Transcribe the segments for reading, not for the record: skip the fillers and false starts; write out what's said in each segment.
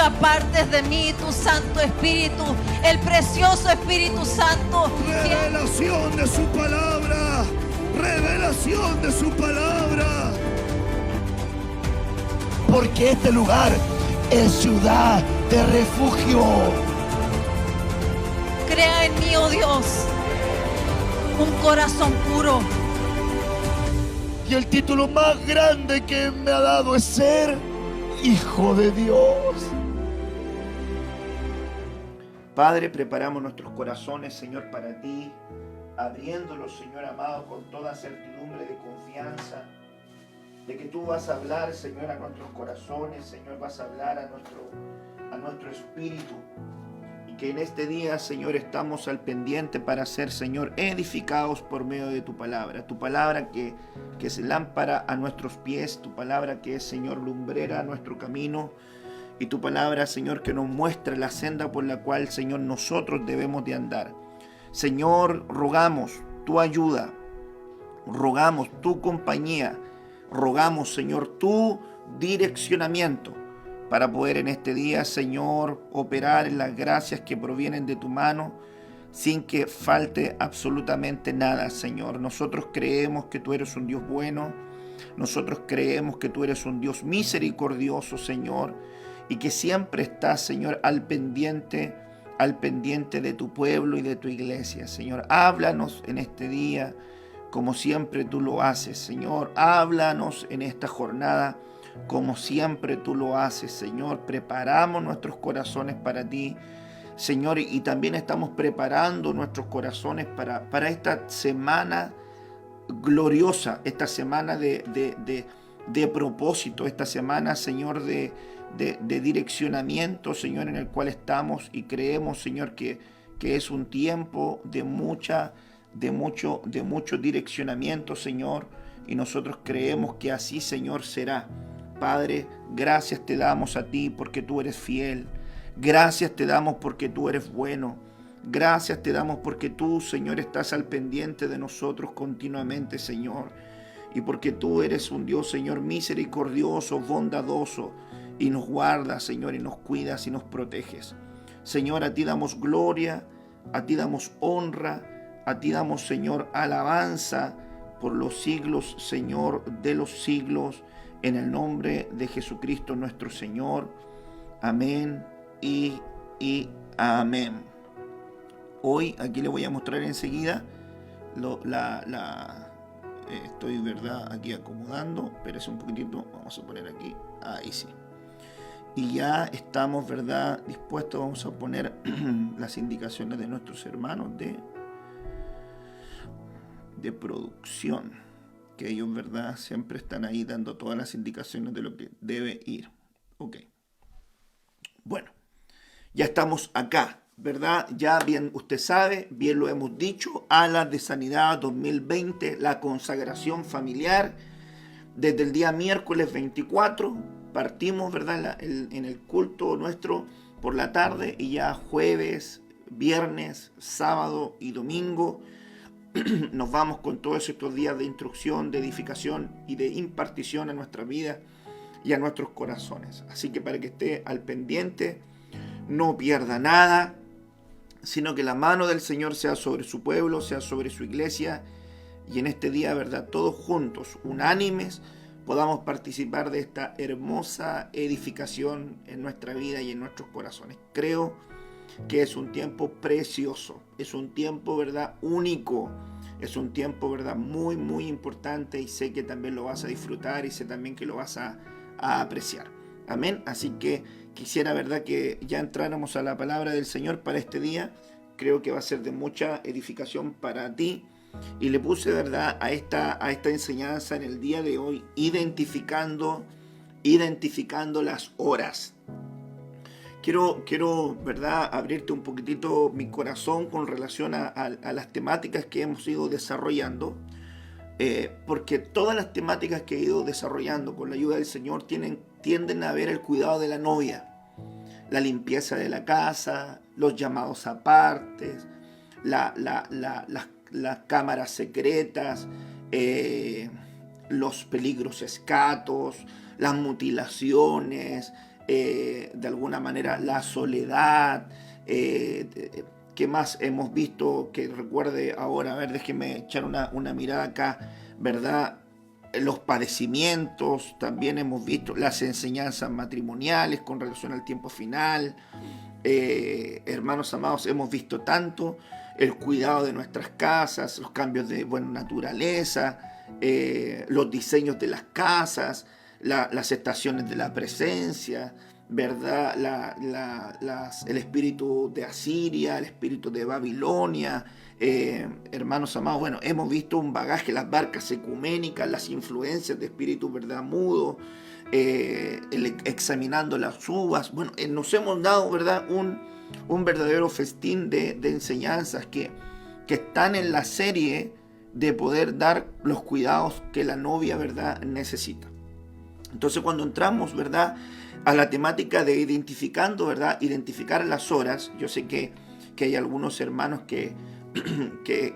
nunca apartes de mí tu Santo Espíritu, el precioso Espíritu Santo. Revelación de su palabra. Revelación de su palabra. Porque este lugar es ciudad de refugio. Crea en mí, oh Dios, un corazón puro. Y el título más grande que me ha dado es ser hijo de Dios. Padre, preparamos nuestros corazones, Señor, para ti, abriéndolos, Señor amado, con toda certidumbre de confianza, de que tú vas a hablar, Señor, a nuestros corazones, Señor, vas a hablar a nuestro espíritu, y que en este día, Señor, estamos al pendiente para ser, Señor, edificados por medio de tu palabra que es lámpara a nuestros pies, tu palabra que es, Señor, lumbrera a nuestro camino, y tu palabra, Señor, que nos muestra la senda por la cual, Señor, nosotros debemos de andar. Señor, rogamos tu ayuda, rogamos tu compañía, rogamos, Señor, tu direccionamiento para poder en este día, Señor, operar en las gracias que provienen de tu mano sin que falte absolutamente nada, Señor. Nosotros creemos que tú eres un Dios bueno, nosotros creemos que tú eres un Dios misericordioso, Señor, y que siempre estás, Señor, al pendiente de tu pueblo y de tu iglesia. Señor, háblanos en este día como siempre tú lo haces, Señor. Háblanos en esta jornada como siempre tú lo haces, Señor. Preparamos nuestros corazones para ti, Señor, y también estamos preparando nuestros corazones para esta semana gloriosa, esta semana de propósito, esta semana, Señor, de direccionamiento, Señor, en el cual estamos y creemos, Señor, que es un tiempo de mucho direccionamiento, Señor, y nosotros creemos que así, Señor, será. Padre, gracias te damos a ti porque tú eres fiel. Gracias te damos porque tú eres bueno. Gracias te damos porque tú, Señor, estás al pendiente de nosotros continuamente, Señor. Y porque tú eres un Dios, Señor, misericordioso, bondadoso, y nos guardas, Señor, y nos cuidas y nos proteges. Señor, a ti damos gloria, a ti damos honra, a ti damos, Señor, alabanza por los siglos, Señor, de los siglos, en el nombre de Jesucristo nuestro Señor. Amén y amén. Hoy aquí le voy a mostrar enseguida estoy, ¿verdad?, aquí acomodando, pero es un poquitito, vamos a poner aquí, ahí sí. Y ya estamos, ¿verdad?, dispuestos. Vamos a poner las indicaciones de nuestros hermanos de producción, que ellos, ¿verdad?, siempre están ahí dando todas las indicaciones de lo que debe ir. Ok. Bueno, ya estamos acá, ¿verdad? Ya bien usted sabe, bien lo hemos dicho, Alas de Sanidad 2020, la consagración familiar, desde el día miércoles 24, partimos, ¿verdad?, en el culto nuestro por la tarde, y ya jueves, viernes, sábado y domingo nos vamos con todos estos días de instrucción, de edificación y de impartición a nuestra vida y a nuestros corazones. Así que para que esté al pendiente, no pierda nada, sino que la mano del Señor sea sobre su pueblo, sea sobre su iglesia, y en este día, ¿verdad?, todos juntos, unánimes, podamos participar de esta hermosa edificación en nuestra vida y en nuestros corazones. Creo que es un tiempo precioso, es un tiempo, ¿verdad?, único, es un tiempo, ¿verdad?, muy, muy importante, y sé que también lo vas a disfrutar y sé también que lo vas a apreciar. Amén. Así que quisiera, ¿verdad?, que ya entráramos a la palabra del Señor para este día. Creo que va a ser de mucha edificación para ti. Y le puse, ¿verdad?, a esta enseñanza en el día de hoy, identificando las horas. Quiero, ¿verdad?, abrirte un poquitito mi corazón con relación a las temáticas que hemos ido desarrollando. Porque todas las temáticas que he ido desarrollando con la ayuda del Señor tienden a ver el cuidado de la novia, la limpieza de la casa, los llamados apartes, las cámaras secretas, los peligros escatos, las mutilaciones, de alguna manera la soledad. ¿Qué más hemos visto que recuerde ahora? A ver, déjeme echar una mirada acá, ¿verdad? Los padecimientos, también hemos visto las enseñanzas matrimoniales con relación al tiempo final. Hermanos amados, hemos visto tanto el cuidado de nuestras casas, los cambios de buena naturaleza, los diseños de las casas, las estaciones de la presencia, ¿verdad? El espíritu de Asiria, el espíritu de Babilonia. Hermanos amados, bueno, hemos visto un bagaje, las barcas ecuménicas, las influencias de espíritu, ¿verdad? Mudo, examinando las uvas. Bueno, nos hemos dado, ¿verdad? Un verdadero festín de enseñanzas que están en la serie de poder dar los cuidados que la novia, ¿verdad?, necesita. Entonces, cuando entramos, ¿verdad?, a la temática de identificando, ¿verdad?, identificar las horas, yo sé que hay algunos hermanos que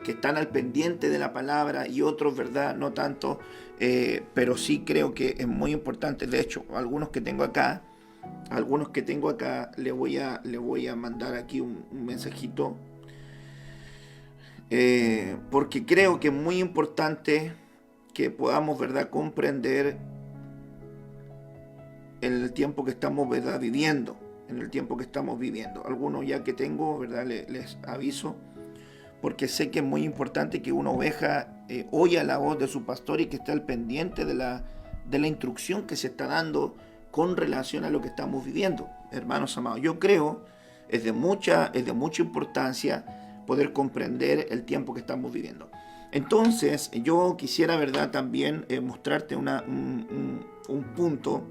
están al pendiente de la palabra y otros, ¿verdad?, no tanto, pero sí creo que es muy importante. De hecho, algunos que tengo acá, le voy a mandar aquí un mensajito, porque creo que es muy importante que podamos, ¿verdad?, comprender en el tiempo que estamos, ¿verdad?, viviendo, Algunos ya que tengo, ¿verdad?, les aviso, porque sé que es muy importante que una oveja oiga la voz de su pastor y que esté al pendiente de la instrucción que se está dando con relación a lo que estamos viviendo. Hermanos amados, yo creo es de mucha importancia poder comprender el tiempo que estamos viviendo. Entonces, yo quisiera, ¿verdad?, también mostrarte un punto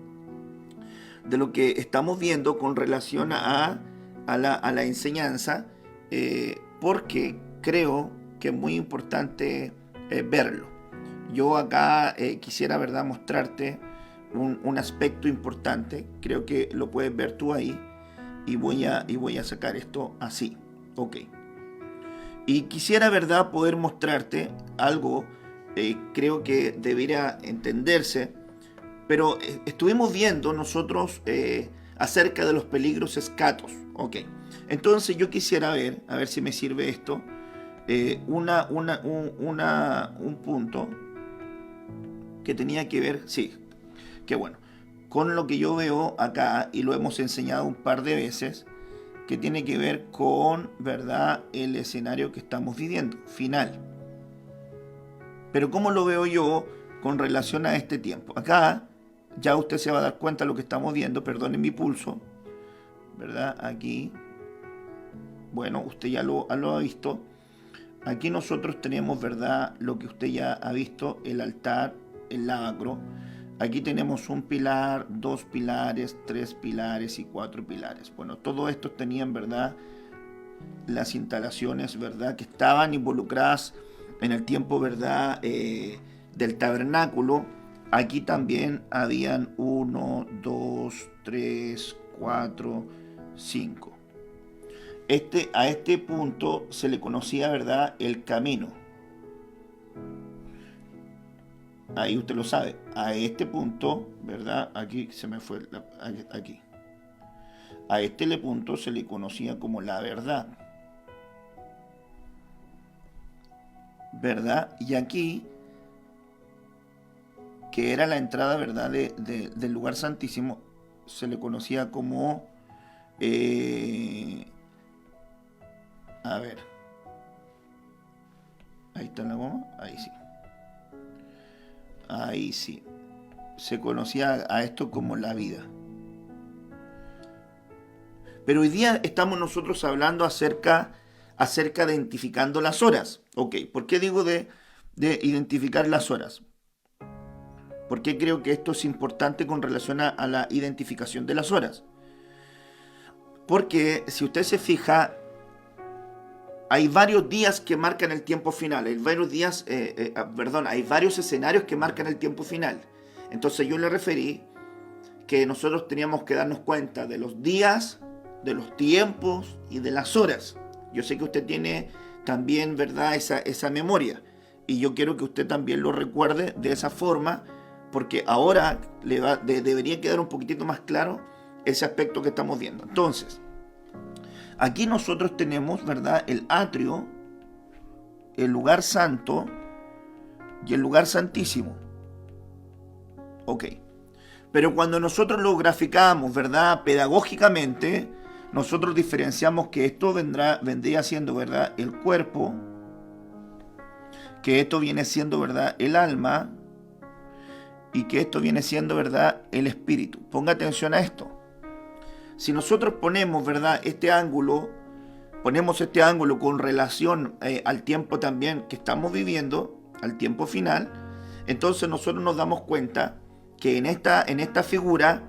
de lo que estamos viendo con relación a la enseñanza, porque creo que es muy importante verlo. Yo acá quisiera, ¿verdad?, mostrarte un aspecto importante. Creo que lo puedes ver tú ahí, y voy a sacar esto así. Ok. Y quisiera, ¿verdad?, poder mostrarte algo, creo que debería entenderse, pero estuvimos viendo nosotros acerca de los peligros escatos. Ok. Entonces yo quisiera ver, a ver si me sirve esto, un punto que tenía que ver, sí, que bueno, con lo que yo veo acá, y lo hemos enseñado un par de veces, que tiene que ver con, ¿verdad?, el escenario que estamos viviendo, final. Pero ¿cómo lo veo yo con relación a este tiempo? Acá ya usted se va a dar cuenta de lo que estamos viendo, perdonen mi pulso, ¿verdad? Aquí, bueno, usted ya lo ha visto. Aquí nosotros tenemos, ¿verdad?, lo que usted ya ha visto, el altar, el lavacro. Aquí tenemos un pilar, 2 pilares, 3 pilares y 4 pilares. Bueno, todo esto tenían, ¿verdad?, las instalaciones, ¿verdad?, que estaban involucradas en el tiempo, ¿verdad?, del tabernáculo. Aquí también habían 1, 2, 3, 4, 5. A este punto se le conocía, ¿verdad?, el camino. Ahí usted lo sabe. A este punto, ¿verdad?, aquí se me fue, aquí. A este punto se le conocía como la verdad. ¿Verdad? Y aquí, que era la entrada, ¿verdad?, del lugar santísimo, se le conocía como... a ver. Ahí está la goma. Ahí sí. Ahí sí. Se conocía a esto como la vida. Pero hoy día estamos nosotros hablando acerca de identificando las horas. Ok, ¿por qué digo de identificar las horas? ¿Por qué creo que esto es importante con relación a la identificación de las horas? Porque si usted se fija, hay varios días que marcan el tiempo final. Hay varios escenarios que marcan el tiempo final. Entonces yo le referí que nosotros teníamos que darnos cuenta de los días, de los tiempos y de las horas. Yo sé que usted tiene también, ¿verdad?, esa memoria. Y yo quiero que usted también lo recuerde de esa forma, porque ahora debería quedar un poquitito más claro ese aspecto que estamos viendo. Entonces, aquí nosotros tenemos, ¿verdad?, el atrio, el lugar santo y el lugar santísimo. Ok. Pero cuando nosotros lo graficamos, ¿verdad?, pedagógicamente, nosotros diferenciamos que esto vendría siendo, ¿verdad?, el cuerpo, que esto viene siendo, ¿verdad?, el alma, y que esto viene siendo, ¿verdad?, el espíritu. Ponga atención a esto. Si nosotros ponemos, ¿verdad?, este ángulo con relación al tiempo también que estamos viviendo, al tiempo final, entonces nosotros nos damos cuenta que en esta figura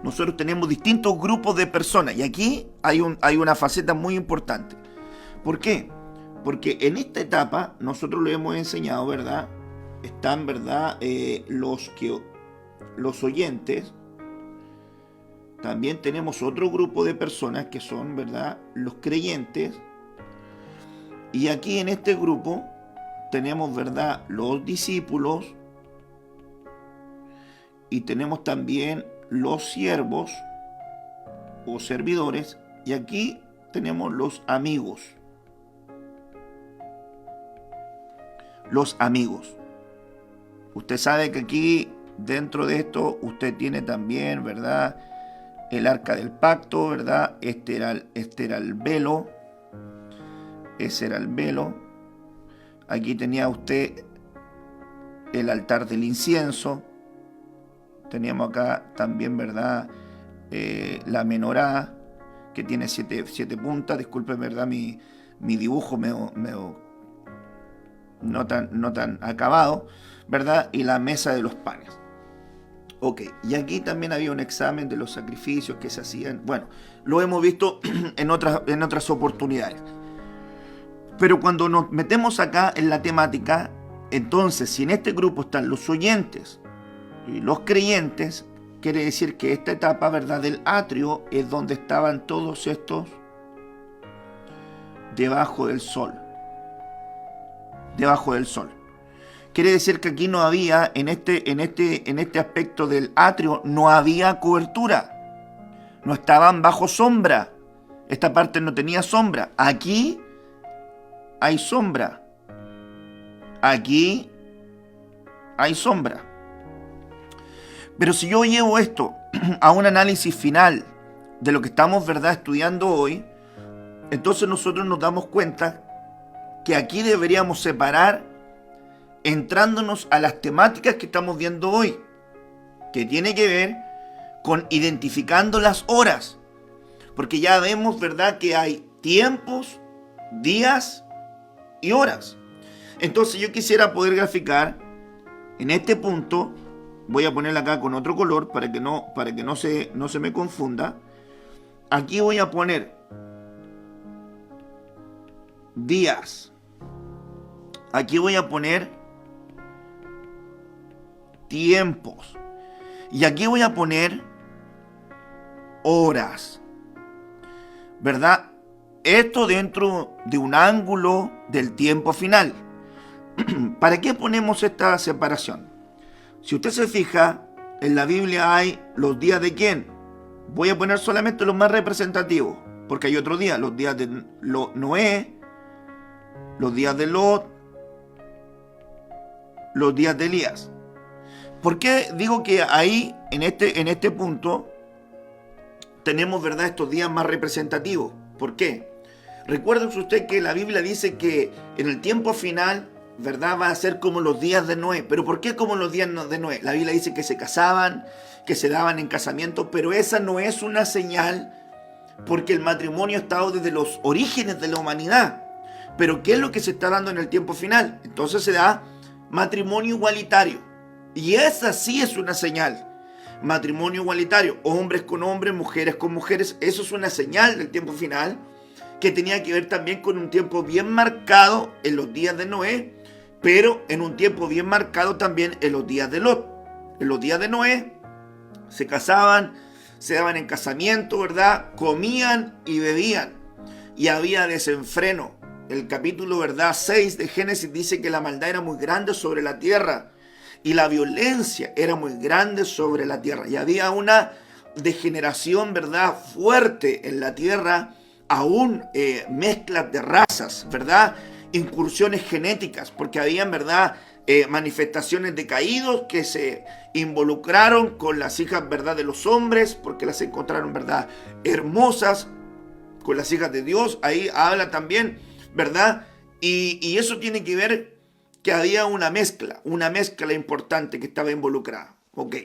nosotros tenemos distintos grupos de personas. Y aquí hay una faceta muy importante. ¿Por qué? Porque en esta etapa nosotros lo hemos enseñado, ¿verdad? Están, ¿verdad?, los oyentes. También tenemos otro grupo de personas que son, ¿verdad?, los creyentes. Y aquí en este grupo tenemos, ¿verdad?, los discípulos. Y tenemos también los siervos o servidores. Y aquí tenemos los amigos. Los amigos. Usted sabe que aquí, dentro de esto, usted tiene también, ¿verdad?, el arca del pacto, ¿verdad? Este era el velo. Ese era el velo. Aquí tenía usted el altar del incienso. Teníamos acá también, ¿verdad?, la menorá, que tiene siete puntas. Disculpen, ¿verdad?, mi dibujo no tan acabado, ¿verdad? Y la mesa de los panes. Ok, y aquí también había un examen de los sacrificios que se hacían. Bueno, lo hemos visto en otras oportunidades. Pero cuando nos metemos acá en la temática, entonces, si en este grupo están los oyentes y los creyentes, quiere decir que esta etapa, ¿verdad?, del atrio es donde estaban todos estos debajo del sol. Debajo del sol. Quiere decir que aquí no había, en este aspecto del atrio, no había cobertura. No estaban bajo sombra. Esta parte no tenía sombra. Aquí hay sombra. Aquí hay sombra. Pero si yo llevo esto a un análisis final de lo que estamos, ¿verdad?, estudiando hoy, entonces nosotros nos damos cuenta que aquí deberíamos separar, entrándonos a las temáticas que estamos viendo hoy, que tiene que ver con identificando las horas, porque ya vemos, ¿verdad?, que hay tiempos, días y horas. Entonces yo quisiera poder graficar en este punto. Voy a ponerla acá con otro color para que no se me confunda. Aquí voy a poner días. Aquí voy a poner tiempos. Y aquí voy a poner horas. ¿Verdad? Esto dentro de un ángulo del tiempo final. ¿Para qué ponemos esta separación? Si usted se fija, en la Biblia hay los días de quién. Voy a poner solamente los más representativos, porque hay otros días, los días de Noé, los días de Lot, los días de Elías. ¿Por qué digo que ahí, en este punto, tenemos, ¿verdad?, estos días más representativos? ¿Por qué? Recuerden usted que la Biblia dice que en el tiempo final, ¿verdad?, va a ser como los días de Noé. ¿Pero por qué como los días de Noé? La Biblia dice que se casaban, que se daban en casamiento, pero esa no es una señal, porque el matrimonio ha estado desde los orígenes de la humanidad. Pero ¿qué es lo que se está dando en el tiempo final? Entonces se da matrimonio igualitario. Y esa sí es una señal. Matrimonio igualitario, hombres con hombres, mujeres con mujeres. Eso es una señal del tiempo final, que tenía que ver también con un tiempo bien marcado en los días de Noé, pero en un tiempo bien marcado también en los días de Lot. En los días de Noé se casaban, se daban en casamiento, ¿verdad? Comían y bebían, y había desenfreno. El capítulo, ¿verdad?, 6 de Génesis dice que la maldad era muy grande sobre la tierra y la violencia era muy grande sobre la tierra. Y había una degeneración, ¿verdad?, fuerte en la tierra, aún mezclas de razas, ¿verdad?, incursiones genéticas, porque habían, ¿verdad?, manifestaciones de caídos que se involucraron con las hijas, ¿verdad?, de los hombres, porque las encontraron, ¿verdad?, hermosas, con las hijas de Dios. Ahí habla también, ¿verdad?, y eso tiene que ver que había una mezcla importante que estaba involucrada. Ok.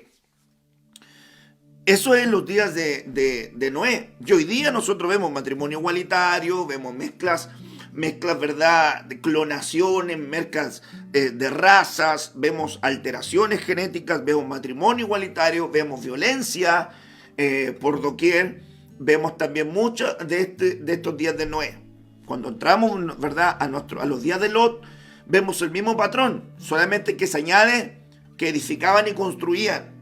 Eso es los días de Noé. Y hoy día nosotros vemos matrimonio igualitario, vemos mezclas, ¿verdad?, de clonaciones, mezclas de razas, vemos alteraciones genéticas, vemos matrimonio igualitario, vemos violencia por doquier, vemos también mucho de estos días de Noé. Cuando entramos, ¿verdad?, a los días de Lot, vemos el mismo patrón, solamente que se añade que edificaban y construían,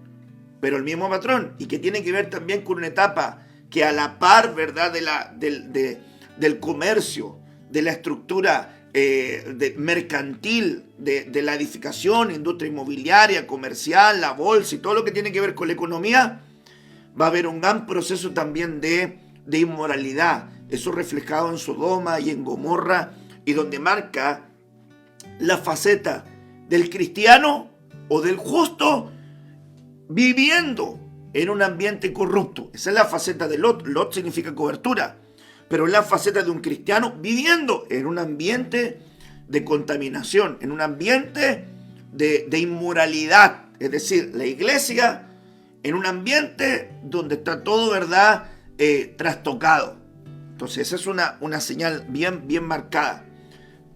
pero el mismo patrón, y que tiene que ver también con una etapa que a la par, ¿verdad?, del comercio, de la estructura mercantil, de la edificación, industria inmobiliaria, comercial, la bolsa y todo lo que tiene que ver con la economía, va a haber un gran proceso también de inmoralidad. Eso reflejado en Sodoma y en Gomorra, y donde marca la faceta del cristiano o del justo viviendo en un ambiente corrupto. Esa es la faceta de Lot. Lot significa cobertura, pero es la faceta de un cristiano viviendo en un ambiente de contaminación, en un ambiente de inmoralidad. Es decir, la iglesia en un ambiente donde está todo, ¿verdad?, trastocado. Entonces esa es una señal bien marcada.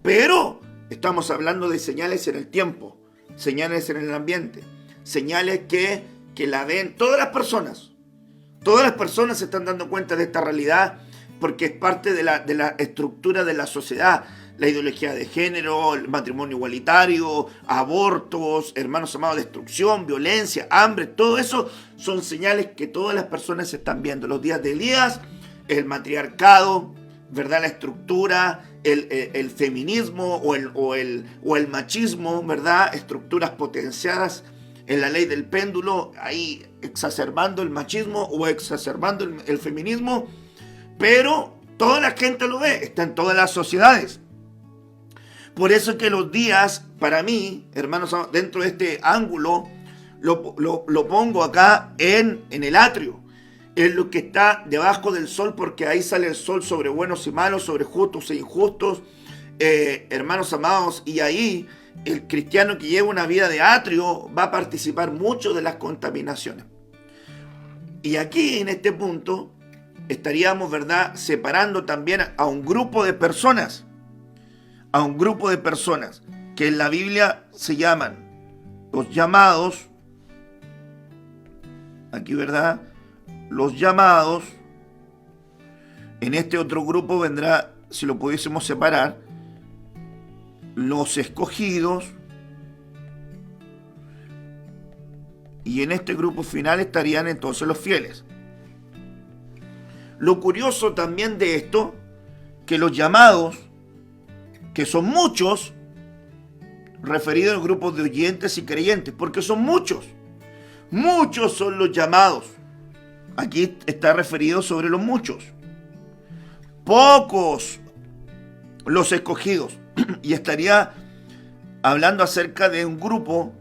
Pero estamos hablando de señales en el tiempo, señales en el ambiente, señales que la ven todas las personas. Todas las personas se están dando cuenta de esta realidad porque es parte de la estructura de la sociedad. La ideología de género, el matrimonio igualitario, abortos, hermanos amados, destrucción, violencia, hambre, todo eso son señales que todas las personas están viendo. Los días de Elías, el matriarcado, ¿verdad?, la estructura, el feminismo o el machismo, ¿verdad?, estructuras potenciadas en la ley del péndulo, ahí exacerbando el machismo o exacerbando el feminismo, pero toda la gente lo ve, está en todas las sociedades. Por eso es que los días, para mí, hermanos, dentro de este ángulo, lo pongo acá en el atrio, en lo que está debajo del sol, porque ahí sale el sol sobre buenos y malos, sobre justos e injustos, hermanos amados, y ahí el cristiano que lleva una vida de atrio va a participar mucho de las contaminaciones. Y aquí, en este punto, estaríamos, ¿verdad?, separando también a un grupo de personas, que en la Biblia se llaman los llamados, aquí, ¿verdad?, los llamados. En este otro grupo vendrá, si lo pudiésemos separar, los escogidos, y en este grupo final estarían entonces los fieles. Lo curioso también de esto, que los llamados, que son muchos, referidos al grupo de oyentes y creyentes, porque son muchos son los llamados. Aquí está referido sobre los muchos. Pocos los escogidos. Y estaría hablando acerca de un grupo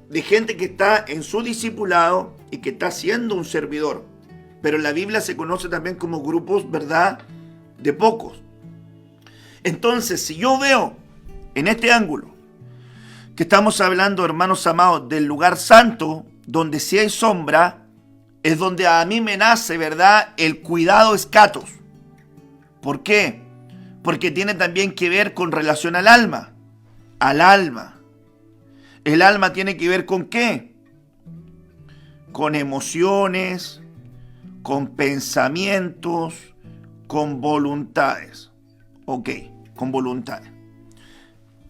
de gente que está en su discipulado y que está siendo un servidor. Pero en la Biblia se conoce también como grupos, ¿verdad?, de pocos. Entonces, si yo veo en este ángulo que estamos hablando, hermanos amados, del lugar santo, donde si hay sombra, es donde a mí me nace, ¿verdad?, el cuidado escatos. ¿Por qué? Porque tiene también que ver con relación al alma. Al alma. El alma tiene que ver con ¿qué? Con emociones, con pensamientos, con voluntades. Ok, con voluntades.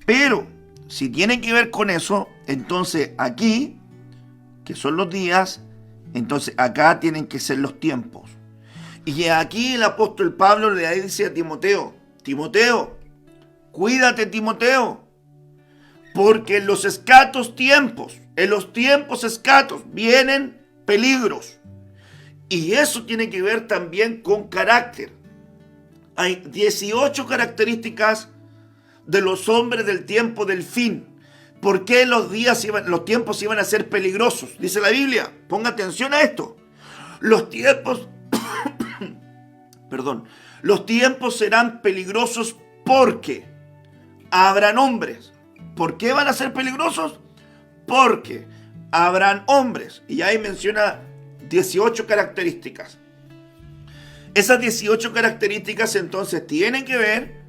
Pero, si tiene que ver con eso, entonces aquí, que son los días, entonces acá tienen que ser los tiempos. Y aquí el apóstol Pablo le dice a Timoteo, cuídate, Timoteo, porque en los escatos tiempos, vienen peligros. Y eso tiene que ver también con carácter. Hay 18 características de los hombres del tiempo del fin. ¿Por qué los tiempos iban a ser peligrosos? Dice la Biblia, ponga atención a esto. Los tiempos serán peligrosos porque habrán hombres. ¿Por qué van a ser peligrosos? Porque habrán hombres. Y ahí menciona 18 características. Esas 18 características entonces tienen que ver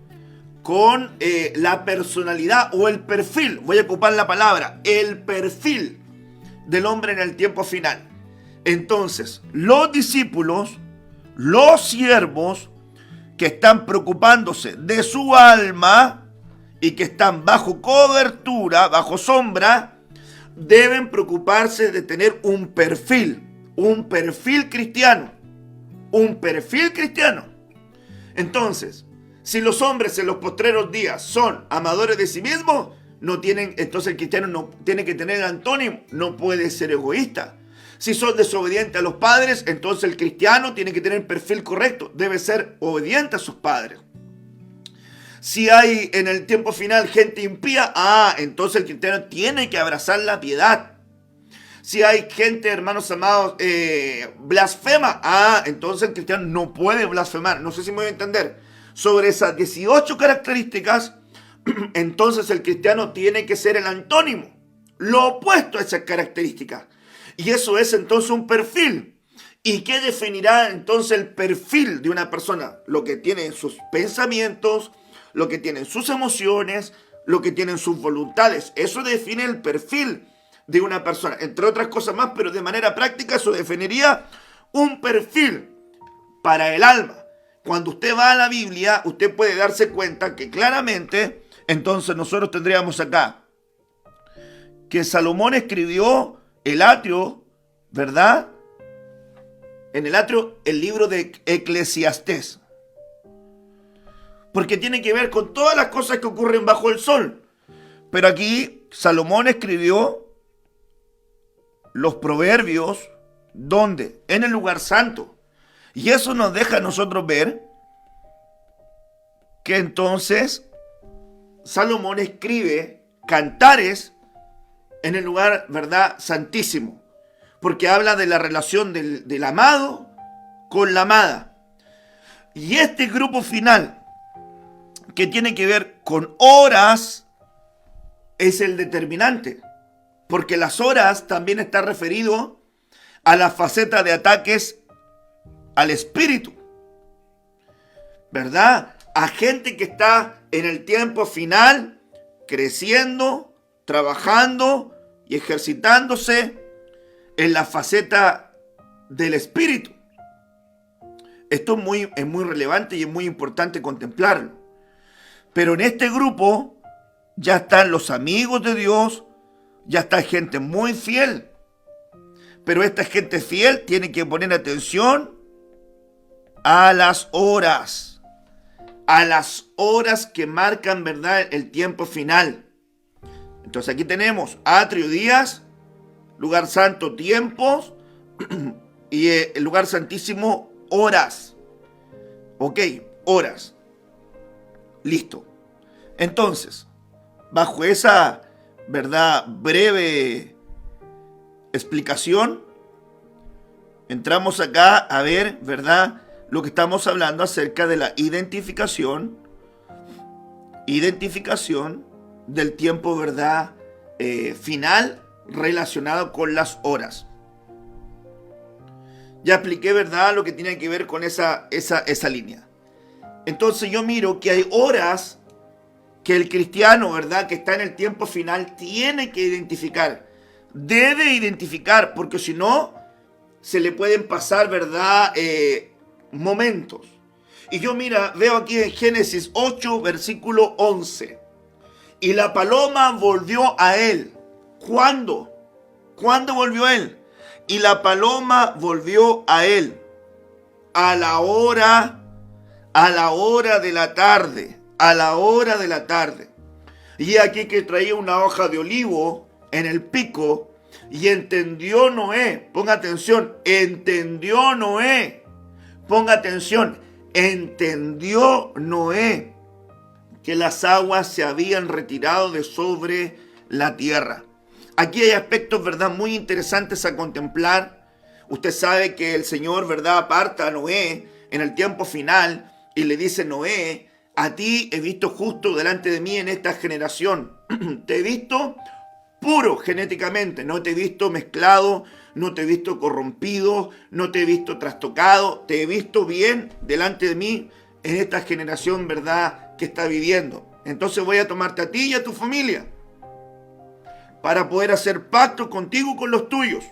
con la personalidad o el perfil. Voy a ocupar la palabra, el perfil del hombre en el tiempo final. Entonces, los discípulos, los siervos que están preocupándose de su alma y que están bajo cobertura, bajo sombra, deben preocuparse de tener un perfil cristiano. Un perfil cristiano. Entonces, si los hombres en los postreros días son amadores de sí mismos, entonces el cristiano no tiene que tener el antónimo, no puede ser egoísta. Si son desobedientes a los padres, entonces el cristiano tiene que tener el perfil correcto, debe ser obediente a sus padres. Si hay en el tiempo final gente impía, entonces el cristiano tiene que abrazar la piedad. Si hay gente, hermanos amados, blasfema, entonces el cristiano no puede blasfemar. No sé si me voy a entender. Sobre esas 18 características, entonces el cristiano tiene que ser el antónimo, lo opuesto a esas características. Y eso es entonces un perfil. ¿Y qué definirá entonces el perfil de una persona? Lo que tiene en sus pensamientos, lo que tiene en sus emociones, lo que tiene en sus voluntades. Eso define el perfil de una persona, entre otras cosas más, pero de manera práctica eso definiría un perfil para el alma. Cuando usted va a la Biblia, usted puede darse cuenta que claramente, entonces nosotros tendríamos acá que Salomón escribió el atrio, ¿verdad? En el atrio, el libro de Eclesiastés. Porque tiene que ver con todas las cosas que ocurren bajo el sol. Pero aquí Salomón escribió los proverbios, ¿dónde? En el lugar santo. Y eso nos deja a nosotros ver que entonces Salomón escribe cantares en el lugar, ¿verdad?, santísimo. Porque habla de la relación del amado con la amada. Y este grupo final, que tiene que ver con horas, es el determinante. Porque las horas también está referido a la faceta de ataques al espíritu, ¿verdad? A gente que está en el tiempo final, creciendo, trabajando y ejercitándose en la faceta del espíritu. Esto es muy relevante y es muy importante contemplarlo. Pero en este grupo ya están los amigos de Dios, ya está gente muy fiel. Pero esta gente fiel tiene que poner atención a las horas que marcan, ¿verdad?, el tiempo final. Entonces aquí tenemos atrio, días, lugar santo, tiempos, y el lugar santísimo, horas. Ok, horas. Listo. Entonces, bajo esa, ¿verdad?, breve explicación, entramos acá a ver, ¿verdad?, lo que estamos hablando acerca de la identificación del tiempo, ¿verdad?, final relacionado con las horas. Ya expliqué, ¿verdad?, lo que tiene que ver con esa línea. Entonces yo miro que hay horas que el cristiano, ¿verdad?, que está en el tiempo final tiene que identificar. Debe identificar, porque si no, se le pueden pasar, ¿verdad?, momentos. Y yo veo aquí en Génesis 8, versículo 11. Y la paloma volvió a él. ¿Cuándo? ¿Cuándo volvió a él? Y la paloma volvió a él a la hora de la tarde. A la hora de la tarde. Y aquí que traía una hoja de olivo en el pico, Y entendió Noé, ponga atención, entendió Noé, ponga atención, entendió Noé que las aguas se habían retirado de sobre la tierra. Aquí hay aspectos, ¿verdad?, muy interesantes a contemplar. Usted sabe que el Señor, ¿verdad?, aparta a Noé en el tiempo final y le dice: Noé, a ti he visto justo delante de mí en esta generación. Te he visto puro genéticamente, no te he visto mezclado, no te he visto corrompido, no te he visto trastocado, te he visto bien delante de mí en esta generación, ¿verdad?, que está viviendo. Entonces voy a tomarte a ti y a tu familia para poder hacer pacto contigo y con los tuyos.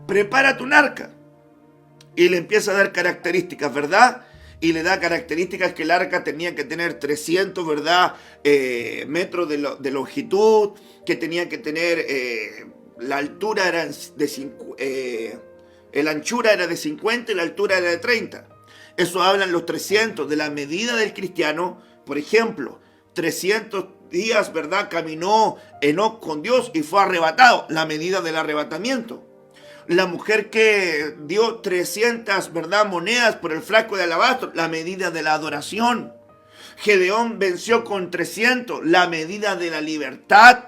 Prepárate un arca. Y le empieza a dar características, ¿verdad? Y le da características que el arca tenía que tener 300, ¿verdad?, metros de longitud, que tenía que tener, la altura era la anchura era de 50 y la altura era de 30. Eso hablan los 300 de la medida del cristiano. Por ejemplo, 300 días, ¿verdad?, caminó Enoc con Dios y fue arrebatado, la medida del arrebatamiento. La mujer que dio 300, ¿verdad?, monedas por el frasco de alabastro, la medida de la adoración. Gedeón venció con 300, la medida de la libertad.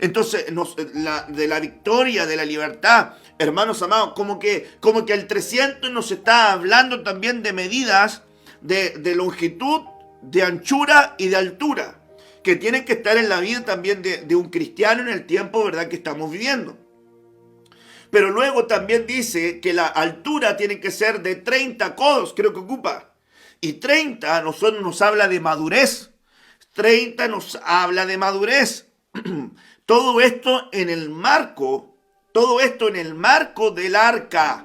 Entonces, de la victoria, de la libertad. Hermanos amados, como que el 300 nos está hablando también de medidas de longitud, de anchura y de altura, que tienen que estar en la vida también de un cristiano en el tiempo, ¿verdad?, que estamos viviendo. Pero luego también dice que la altura tiene que ser de 30 codos, creo que ocupa. Y 30 a nosotros nos habla de madurez. 30 nos habla de madurez. Todo esto en el marco del arca.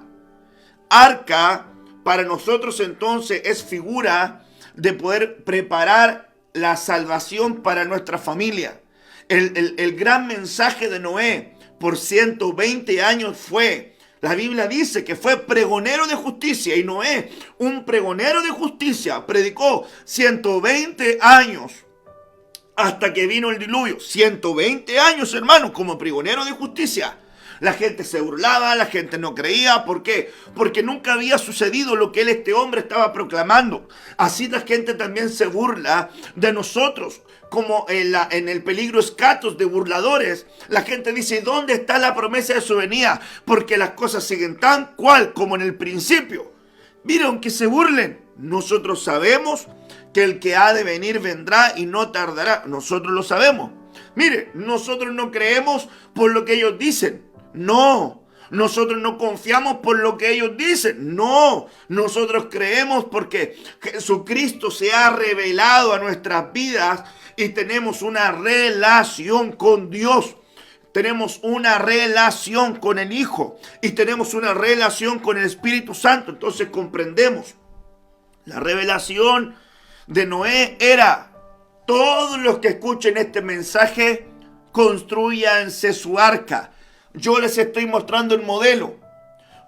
Arca para nosotros entonces es figura de poder preparar la salvación para nuestra familia. El gran mensaje de Noé por 120 años fue, la Biblia dice que fue pregonero de justicia, y Noé, un pregonero de justicia, predicó 120 años hasta que vino el diluvio. 120 años, hermanos, como pregonero de justicia. La gente se burlaba, la gente no creía. ¿Por qué? Porque nunca había sucedido lo que este hombre estaba proclamando. Así la gente también se burla de nosotros, como en el peligro escatos de burladores. La gente dice: ¿dónde está la promesa de su venida? Porque las cosas siguen tan cual como en el principio. Miren, aunque se burlen, nosotros sabemos que el que ha de venir vendrá y no tardará. Nosotros lo sabemos. Mire, nosotros no creemos por lo que ellos dicen. No, nosotros no confiamos por lo que ellos dicen. No, nosotros creemos porque Jesucristo se ha revelado a nuestras vidas y tenemos una relación con Dios. Tenemos una relación con el Hijo y tenemos una relación con el Espíritu Santo. Entonces comprendemos. La revelación de Noé era: todos los que escuchen este mensaje, construyanse su arca. Yo les estoy mostrando el modelo.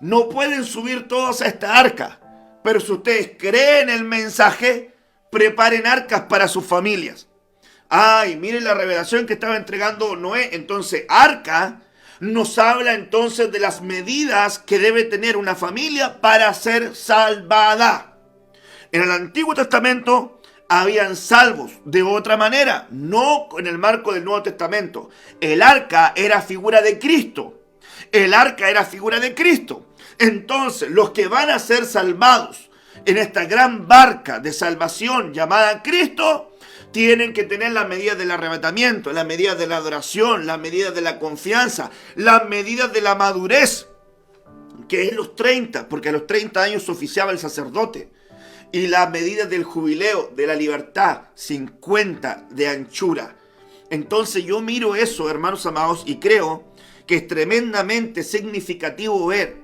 No pueden subir todos a esta arca, pero si ustedes creen el mensaje, preparen arcas para sus familias. Ay, miren la revelación que estaba entregando Noé. Entonces, arca nos habla entonces de las medidas que debe tener una familia para ser salvada. En el Antiguo Testamento habían salvos de otra manera, no en el marco del Nuevo Testamento. El arca era figura de Cristo. El arca era figura de Cristo. Entonces, los que van a ser salvados en esta gran barca de salvación llamada Cristo, tienen que tener las medidas del arrebatamiento, las medidas de la adoración, las medidas de la confianza, las medidas de la madurez, que es los 30, porque a los 30 años oficiaba el sacerdote. Y las medidas del jubileo, de la libertad, 50 de anchura. Entonces yo miro eso, hermanos amados, y creo que es tremendamente significativo ver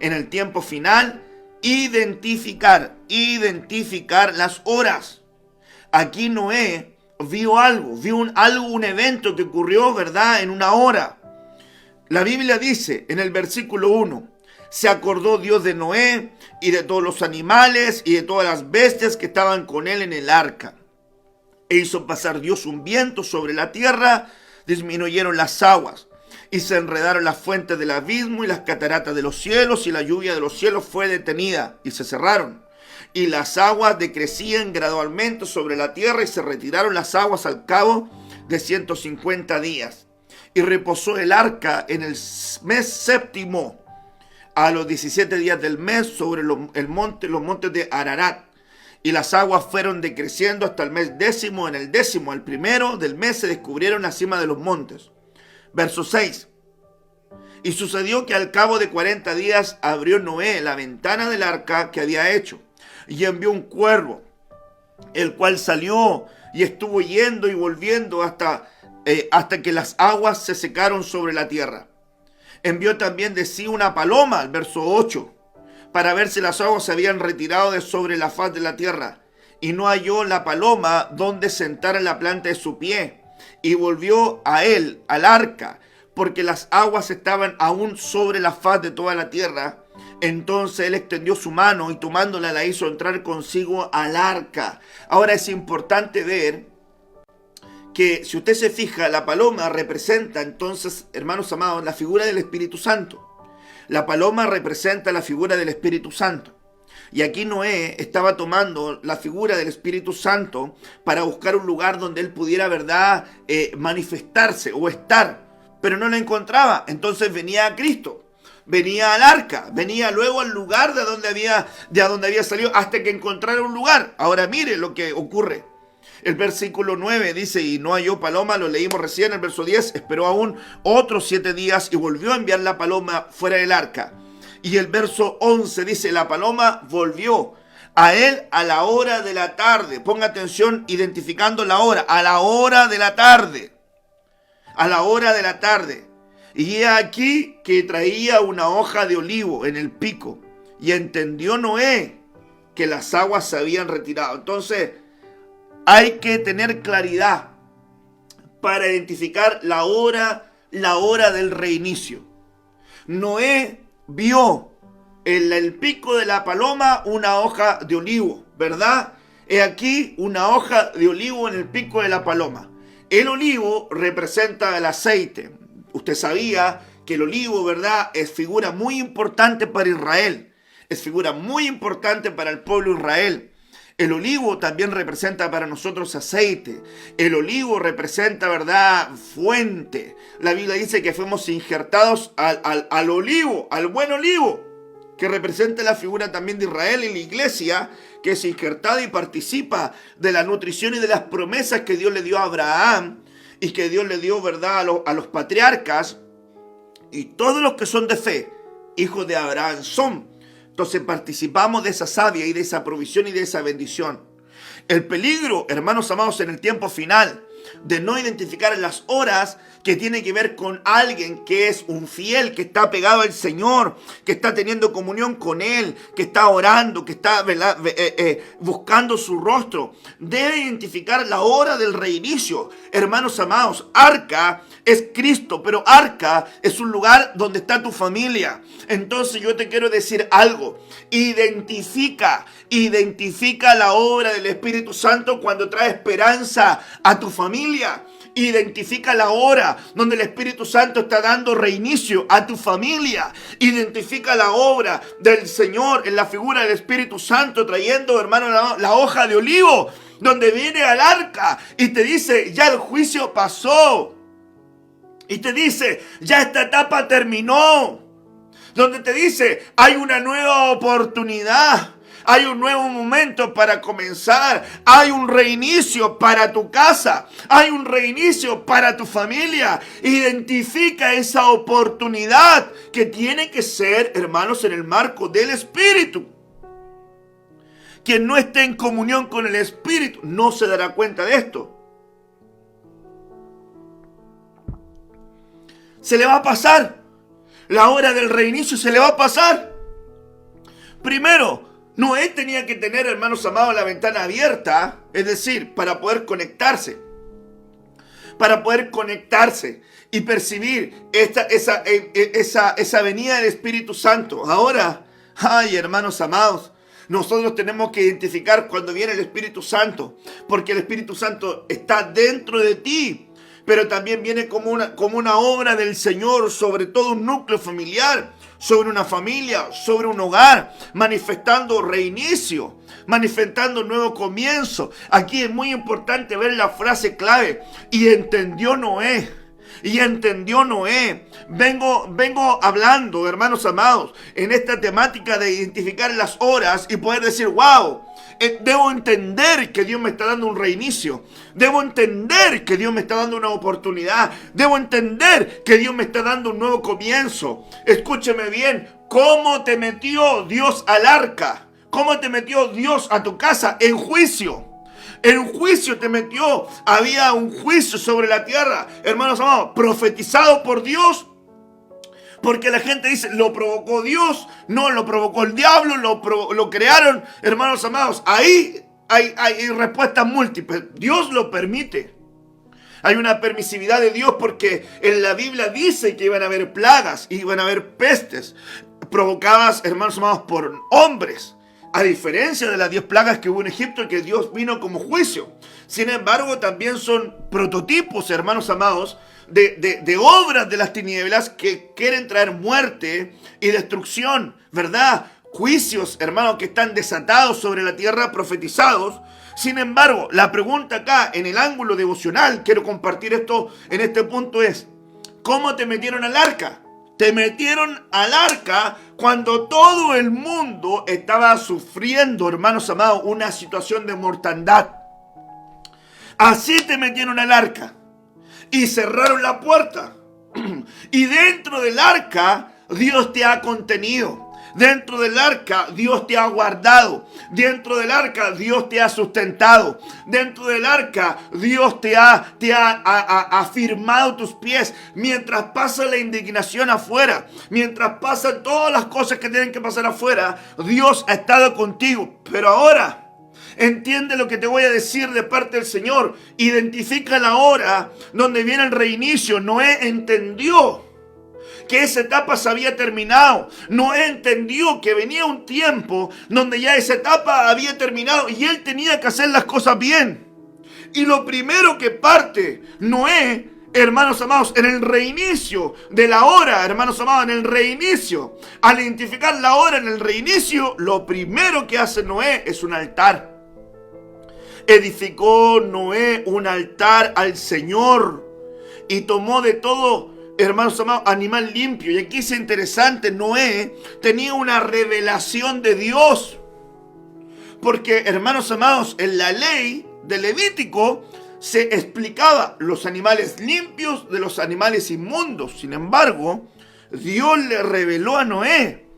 en el tiempo final, identificar las horas. Aquí Noé vio algo, un evento que ocurrió, ¿verdad?, en una hora. La Biblia dice en el versículo 1: se acordó Dios de Noé y de todos los animales y de todas las bestias que estaban con él en el arca. E hizo pasar Dios un viento sobre la tierra, disminuyeron las aguas. y se enredaron las fuentes del abismo y las cataratas de los cielos, y la lluvia de los cielos fue detenida y se cerraron. Y las aguas decrecían gradualmente sobre la tierra, y se retiraron las aguas al cabo de 150 días. Y reposó el arca en el mes séptimo, a los 17 días del mes, sobre los montes de Ararat. Y las aguas fueron decreciendo hasta el mes décimo. En el décimo, el primero del mes, se descubrieron la cima de los montes. Verso 6. Y sucedió que al cabo de 40 días abrió Noé la ventana del arca que había hecho, y envió un cuervo, el cual salió y estuvo yendo y volviendo hasta que las aguas se secaron sobre la tierra. Envió también de sí una paloma, al verso 8, para ver si las aguas se habían retirado de sobre la faz de la tierra. Y no halló la paloma donde sentar en la planta de su pie. Y volvió a él, al arca, porque las aguas estaban aún sobre la faz de toda la tierra. Entonces él extendió su mano y tomándola la hizo entrar consigo al arca. Ahora es importante ver que, si usted se fija, la paloma representa entonces, hermanos amados, la figura del Espíritu Santo. La paloma representa la figura del Espíritu Santo. Y aquí Noé estaba tomando la figura del Espíritu Santo para buscar un lugar donde él pudiera, ¿verdad?, manifestarse o estar. Pero no lo encontraba. Entonces venía a Cristo, venía al arca, venía luego al lugar de donde había salido, hasta que encontrara un lugar. Ahora mire lo que ocurre. El versículo 9 dice, y no halló paloma, lo leímos recién. El verso 10, esperó aún otros 7 días y volvió a enviar la paloma fuera del arca. Y el verso 11 dice, la paloma volvió a él a la hora de la tarde. Ponga atención identificando la hora, a la hora de la tarde. A la hora de la tarde. Y he aquí que traía una hoja de olivo en el pico. Y entendió Noé que las aguas se habían retirado. Entonces, hay que tener claridad para identificar la hora del reinicio. Noé vio en el pico de la paloma una hoja de olivo, ¿verdad? He aquí una hoja de olivo en el pico de la paloma. El olivo representa el aceite. Usted sabía que el olivo, ¿verdad?, es figura muy importante para Israel. Es figura muy importante para el pueblo de Israel. El olivo también representa para nosotros aceite. El olivo representa, ¿verdad?, fuente. La Biblia dice que fuimos injertados al olivo, al buen olivo, que representa la figura también de Israel y la iglesia, que es injertada y participa de la nutrición y de las promesas que Dios le dio a Abraham y que Dios le dio, ¿verdad?, a los patriarcas. Y todos los que son de fe, hijos de Abraham son. Entonces participamos de esa savia y de esa provisión y de esa bendición. El peligro, hermanos amados, en el tiempo final, de no identificar las horas que tiene que ver con alguien que es un fiel, que está pegado al Señor, que está teniendo comunión con Él, que está orando, que está buscando su rostro. Debe identificar la hora del reinicio. Hermanos amados, arca es Cristo, pero arca es un lugar donde está tu familia. Entonces yo te quiero decir algo. Identifica la obra del Espíritu Santo cuando trae esperanza a tu familia. Identifica la hora donde el Espíritu Santo está dando reinicio a tu familia. Identifica la obra del Señor en la figura del Espíritu Santo trayendo, hermano, la hoja de olivo, donde viene al arca y te dice, ya el juicio pasó. Y te dice, ya esta etapa terminó. Donde te dice, hay una nueva oportunidad. Hay un nuevo momento para comenzar. Hay un reinicio para tu casa. Hay un reinicio para tu familia. Identifica esa oportunidad que tiene que ser, hermanos, en el marco del Espíritu. Quien no esté en comunión con el Espíritu no se dará cuenta de esto. Se le va a pasar. La hora del reinicio se le va a pasar. Primero, Noé tenía que tener, hermanos amados, la ventana abierta, es decir, para poder conectarse. Para poder conectarse y percibir esa venida del Espíritu Santo. Ahora, ay, hermanos amados, nosotros tenemos que identificar cuando viene el Espíritu Santo, porque el Espíritu Santo está dentro de ti. pero también viene como una obra del Señor sobre todo un núcleo familiar, sobre una familia, sobre un hogar, manifestando reinicio, manifestando nuevo comienzo. Aquí es muy importante ver la frase clave: y entendió Noé. Y entendió Noé. Vengo hablando, hermanos amados, en esta temática de identificar las horas y poder decir, wow, debo entender que Dios me está dando un reinicio. Debo entender que Dios me está dando una oportunidad. Debo entender que Dios me está dando un nuevo comienzo. Escúcheme bien, ¿cómo te metió Dios al arca? ¿Cómo te metió Dios a tu casa? En juicio. En juicio te metió. Había un juicio sobre la tierra, hermanos amados, profetizado por Dios. Porque la gente dice, lo provocó Dios, no lo provocó el diablo, lo crearon, hermanos amados. Ahí hay respuestas múltiples. Dios lo permite. Hay una permisividad de Dios porque en la Biblia dice que iban a haber plagas, iban a haber pestes provocadas, hermanos amados, por hombres. A diferencia de las 10 plagas que hubo en Egipto, que Dios vino como juicio. Sin embargo, también son prototipos, hermanos amados, de obras de las tinieblas que quieren traer muerte y destrucción, ¿verdad? Juicios, hermanos, que están desatados sobre la tierra, profetizados. Sin embargo, la pregunta acá, en el ángulo devocional, quiero compartir esto en este punto es, ¿cómo te metieron al arca? Te metieron al arca cuando todo el mundo estaba sufriendo, hermanos amados, una situación de mortandad. Así te metieron al arca y cerraron la puerta. Y dentro del arca Dios te ha contenido. Dentro del arca Dios te ha guardado. Dentro del arca Dios te ha sustentado. Dentro del arca Dios te ha afirmado tus pies. Mientras pasa la indignación afuera, mientras pasan todas las cosas que tienen que pasar afuera, Dios ha estado contigo. Pero ahora, entiende lo que te voy a decir de parte del Señor. Identifica la hora donde viene el reinicio. Noé entendió que esa etapa se había terminado. Noé entendió que venía un tiempo donde ya esa etapa había terminado y él tenía que hacer las cosas bien. Y lo primero que parte Noé, hermanos amados, en el reinicio de la hora, hermanos amados, en el reinicio, al identificar la hora en el reinicio, lo primero que hace Noé es un altar. Edificó Noé un altar al Señor y tomó de todo, hermanos amados, animal limpio. Y aquí es interesante, Noé tenía una revelación de Dios. Porque, hermanos amados, en la ley de Levítico se explicaba los animales limpios de los animales inmundos. Sin embargo, Dios le reveló a Noé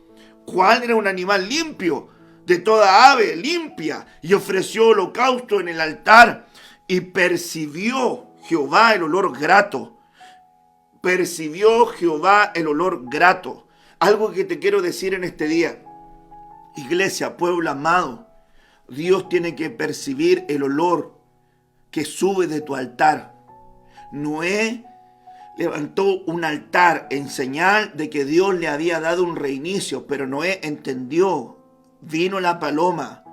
cuál era un animal limpio, de toda ave limpia, y ofreció holocausto en el altar. Y percibió Jehová el olor grato. Percibió Jehová el olor grato. Algo que te quiero decir en este día, iglesia, pueblo amado, Dios tiene que percibir el olor que sube de tu altar. Noé levantó un altar en señal de que Dios le había dado un reinicio, pero Noé entendió. Vino la paloma,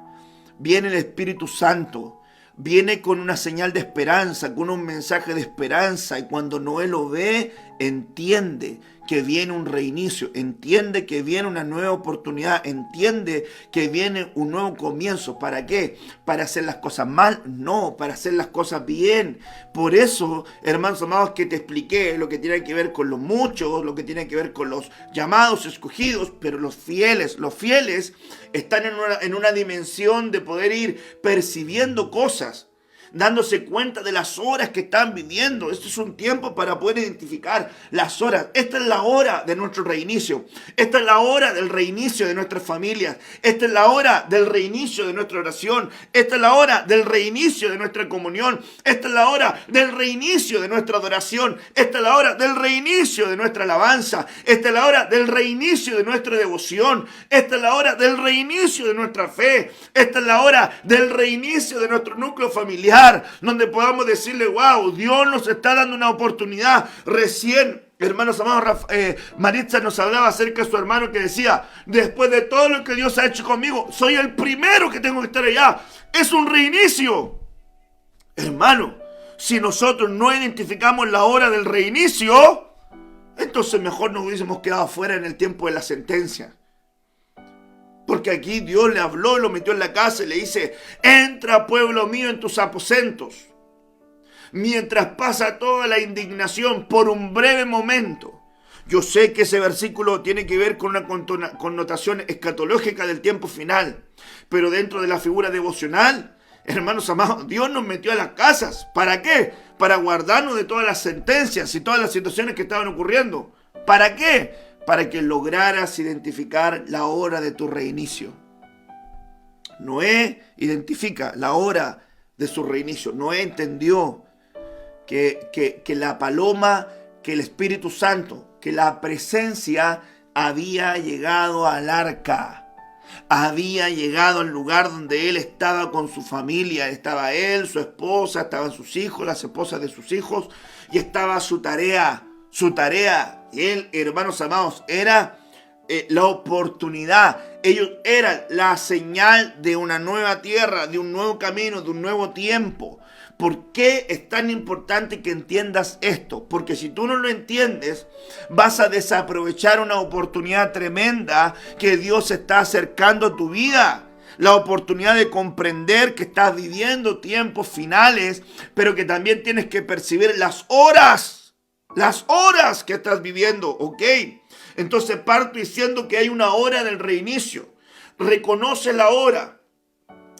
viene el Espíritu Santo, viene con una señal de esperanza, con un mensaje de esperanza. Y cuando Noé lo ve, entiende que viene un reinicio, entiende que viene una nueva oportunidad, entiende que viene un nuevo comienzo. ¿Para qué? ¿Para hacer las cosas mal? No, para hacer las cosas bien. Por eso, hermanos amados, que te expliqué lo que tiene que ver con los muchos, lo que tiene que ver con los llamados, escogidos, pero los fieles están en una dimensión de poder ir percibiendo cosas, dándose cuenta de las horas que están viviendo. Este es un tiempo para poder identificar las horas. Esta es la hora de nuestro reinicio. Esta es la hora del reinicio de nuestras familias. Esta es la hora del reinicio de nuestra oración. Esta es la hora del reinicio de nuestra comunión. Esta es la hora del reinicio de nuestra adoración. Esta es la hora del reinicio de nuestra alabanza. Esta es la hora del reinicio de nuestra devoción. Esta es la hora del reinicio de nuestra fe. Esta es la hora del reinicio de nuestro núcleo familiar, donde podamos decirle, wow, Dios nos está dando una oportunidad. Recién, hermanos amados, Maritza nos hablaba acerca de su hermano que decía, después de todo lo que Dios ha hecho conmigo, soy el primero que tengo que estar allá. Es un reinicio. Hermano, si nosotros no identificamos la hora del reinicio, entonces mejor nos hubiésemos quedado fuera en el tiempo de la sentencia. Porque aquí Dios le habló y lo metió en la casa y le dice: entra, pueblo mío, en tus aposentos. Mientras pasa toda la indignación por un breve momento. Yo sé que ese versículo tiene que ver con una connotación escatológica del tiempo final. Pero dentro de la figura devocional, hermanos amados, Dios nos metió a las casas. ¿Para qué? Para guardarnos de todas las sentencias y todas las situaciones que estaban ocurriendo. ¿Para qué? Para que lograras identificar la hora de tu reinicio. Noé identifica la hora de su reinicio. Noé entendió que la paloma, que el Espíritu Santo, que la presencia había llegado al arca. Había llegado al lugar donde él estaba con su familia. Estaba él, su esposa, estaban sus hijos, las esposas de sus hijos, y estaba su tarea. Su tarea, él, hermanos amados, era la oportunidad. Ellos eran la señal de una nueva tierra, de un nuevo camino, de un nuevo tiempo. ¿Por qué es tan importante que entiendas esto? Porque si tú no lo entiendes, vas a desaprovechar una oportunidad tremenda que Dios está acercando a tu vida. La oportunidad de comprender que estás viviendo tiempos finales, pero que también tienes que percibir las horas que estás viviendo, ¿ok? Entonces parto diciendo que hay una hora del reinicio. Reconoce la hora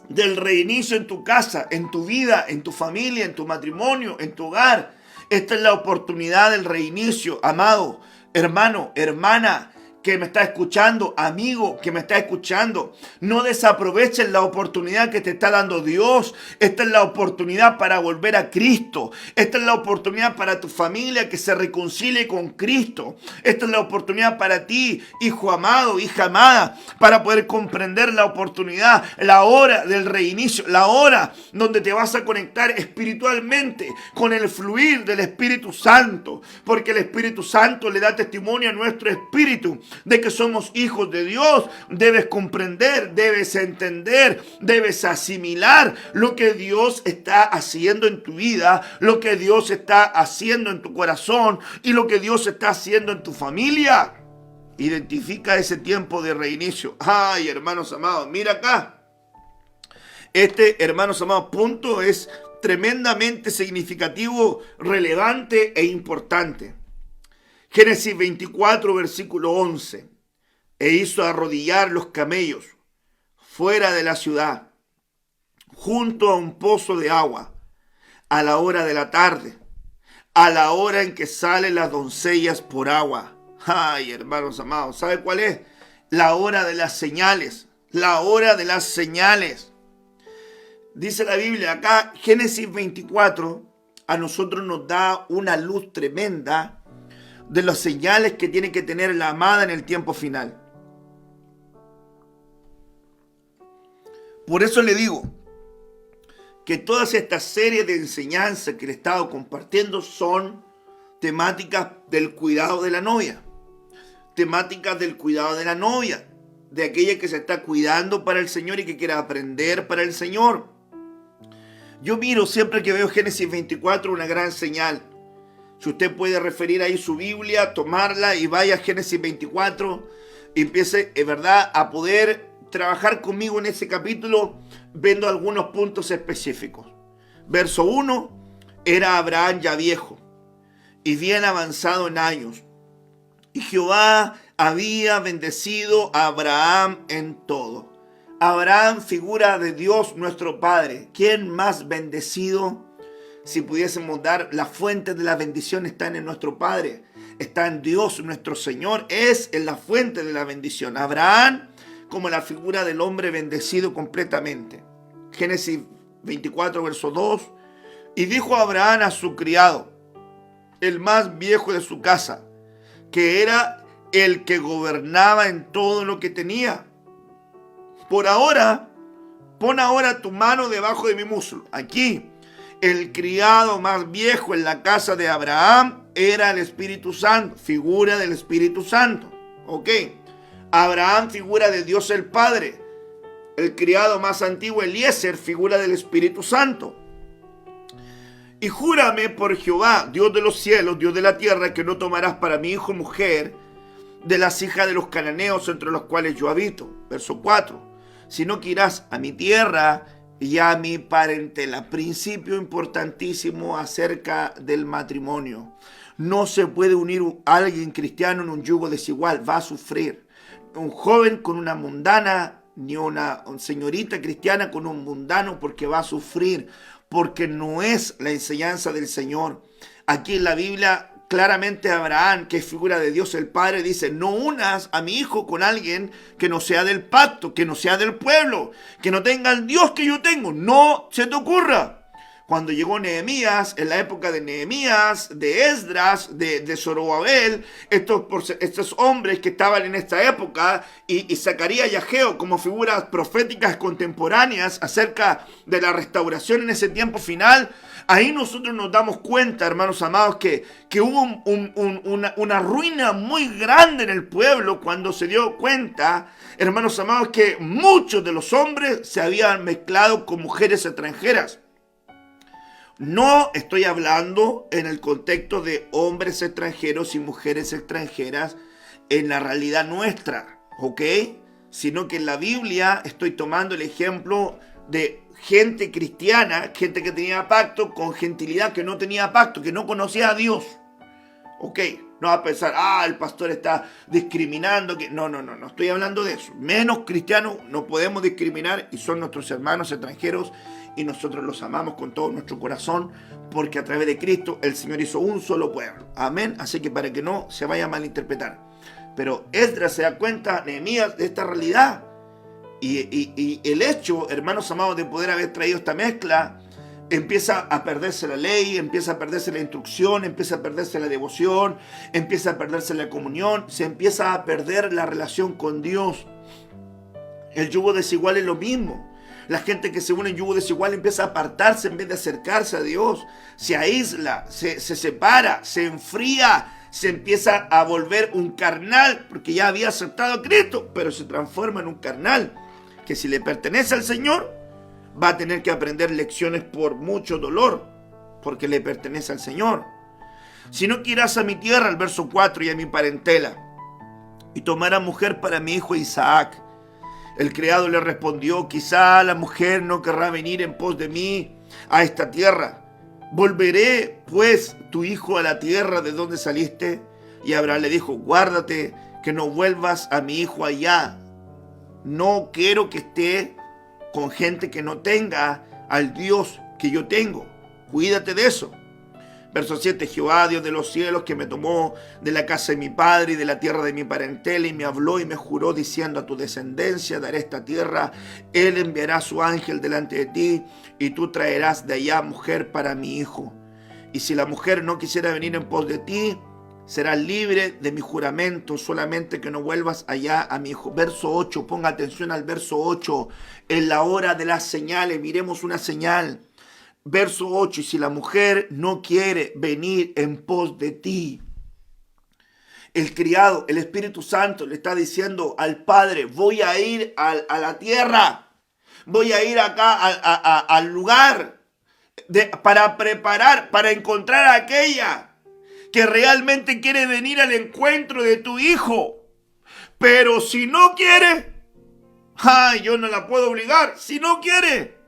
del reinicio en tu casa, en tu vida, en tu familia, en tu matrimonio, en tu hogar. Esta es la oportunidad del reinicio, amado, hermano, hermana, que me está escuchando, amigo que me está escuchando. No desaproveches la oportunidad que te está dando Dios. Esta es la oportunidad para volver a Cristo. Esta es la oportunidad para tu familia que se reconcilie con Cristo. Esta es la oportunidad para ti, hijo amado, hija amada, para poder comprender la oportunidad, la hora del reinicio, la hora donde te vas a conectar espiritualmente con el fluir del Espíritu Santo. Porque el Espíritu Santo le da testimonio a nuestro espíritu de que somos hijos de Dios. Debes comprender, debes entender, debes asimilar lo que Dios está haciendo en tu vida, lo que Dios está haciendo en tu corazón y lo que Dios está haciendo en tu familia. Identifica ese tiempo de reinicio. Ay, hermanos amados, mira acá. Este, hermanos amados, punto es tremendamente significativo, relevante e importante. Génesis 24, versículo 11. E hizo arrodillar los camellos fuera de la ciudad, junto a un pozo de agua, a la hora de la tarde, a la hora en que salen las doncellas por agua. Ay, hermanos amados, ¿sabe cuál es? La hora de las señales. La hora de las señales. Dice la Biblia acá, Génesis 24, a nosotros nos da una luz tremenda de las señales que tiene que tener la amada en el tiempo final. Por eso le digo que todas estas series de enseñanzas que le he estado compartiendo son temáticas del cuidado de la novia. Temáticas del cuidado de la novia, de aquella que se está cuidando para el Señor y que quiere aprender para el Señor. Yo miro siempre que veo Génesis 24 una gran señal. Si usted puede referir ahí su Biblia, tomarla y vaya a Génesis 24 y empiece, ¿verdad?, a poder trabajar conmigo en ese capítulo, viendo algunos puntos específicos. Verso 1, era Abraham ya viejo y bien avanzado en años, y Jehová había bendecido a Abraham en todo. Abraham, figura de Dios nuestro Padre. ¿Quién más bendecido? Si pudiésemos dar, la fuente de la bendición está en nuestro Padre, está en Dios nuestro Señor, es en la fuente de la bendición. Abraham como la figura del hombre bendecido completamente. Génesis 24, verso 2. Y dijo Abraham a su criado, el más viejo de su casa, que era el que gobernaba en todo lo que tenía: por ahora, pon ahora tu mano debajo de mi muslo. Aquí, el criado más viejo en la casa de Abraham era el Espíritu Santo, figura del Espíritu Santo. Ok. Abraham, figura de Dios el Padre. El criado más antiguo, Eliezer, figura del Espíritu Santo. Y júrame por Jehová, Dios de los cielos, Dios de la tierra, que no tomarás para mi hijo mujer de las hijas de los cananeos entre los cuales yo habito. Verso 4. Sino que irás a mi tierra y a mi parentela. Principio importantísimo acerca del matrimonio. No se puede unir a alguien cristiano en un yugo desigual, va a sufrir. Un joven con una mundana, ni una señorita cristiana con un mundano, porque va a sufrir, porque no es la enseñanza del Señor. Aquí en la Biblia claramente Abraham, que es figura de Dios el Padre, dice: no unas a mi hijo con alguien que no sea del pacto, que no sea del pueblo, que no tenga el Dios que yo tengo. No se te ocurra. Cuando llegó Nehemías, en la época de Nehemías, de Esdras, de Zorobabel, estos hombres que estaban en esta época, y Zacarías y Ageo como figuras proféticas contemporáneas acerca de la restauración en ese tiempo final, ahí nosotros nos damos cuenta, hermanos amados, que hubo una ruina muy grande en el pueblo cuando se dio cuenta, hermanos amados, que muchos de los hombres se habían mezclado con mujeres extranjeras. No estoy hablando en el contexto de hombres extranjeros y mujeres extranjeras en la realidad nuestra, ¿ok? Sino que en la Biblia estoy tomando el ejemplo de gente cristiana, gente que tenía pacto, con gentilidad que no tenía pacto, que no conocía a Dios, ¿ok? No va a pensar, el pastor está discriminando. No estoy hablando de eso. Menos cristianos no podemos discriminar y son nuestros hermanos extranjeros y nosotros los amamos con todo nuestro corazón porque a través de Cristo el Señor hizo un solo pueblo. Amén. Así que para que no se vaya a malinterpretar. Pero Esdras se da cuenta, Nehemías, de esta realidad. Y el hecho, hermanos amados, de poder haber traído esta mezcla, empieza a perderse la ley, empieza a perderse la instrucción, empieza a perderse la devoción, empieza a perderse la comunión, se empieza a perder la relación con Dios. El yugo desigual es lo mismo. La gente que se une en yugo desigual empieza a apartarse en vez de acercarse a Dios. Se aísla, se separa, se enfría, se empieza a volver un carnal, porque ya había aceptado a Cristo, pero se transforma en un carnal, que si le pertenece al Señor, va a tener que aprender lecciones por mucho dolor, porque le pertenece al Señor. Si no irás a mi tierra, el verso 4, y a mi parentela, y tomará mujer para mi hijo Isaac. El criado le respondió: quizá la mujer no querrá venir en pos de mí a esta tierra. ¿Volveré pues tu hijo a la tierra de donde saliste? Y Abraham le dijo: guárdate que no vuelvas a mi hijo allá. No quiero que esté con gente que no tenga al Dios que yo tengo. Cuídate de eso. Verso 7, Jehová, Dios de los cielos, que me tomó de la casa de mi padre y de la tierra de mi parentela, y me habló y me juró, diciendo: a tu descendencia daré esta tierra. Él enviará a su ángel delante de ti, y tú traerás de allá mujer para mi hijo. Y si la mujer no quisiera venir en pos de ti, serás libre de mi juramento, solamente que no vuelvas allá a mi hijo. Verso 8, ponga atención al verso 8. En la hora de las señales, miremos una señal. Verso 8, y si la mujer no quiere venir en pos de ti. El criado, el Espíritu Santo le está diciendo al Padre: voy a ir a la tierra, voy a ir acá al lugar para preparar, para encontrar a aquella que realmente quiere venir al encuentro de tu hijo. Pero si no quiere, yo no la puedo obligar. Si no quiere,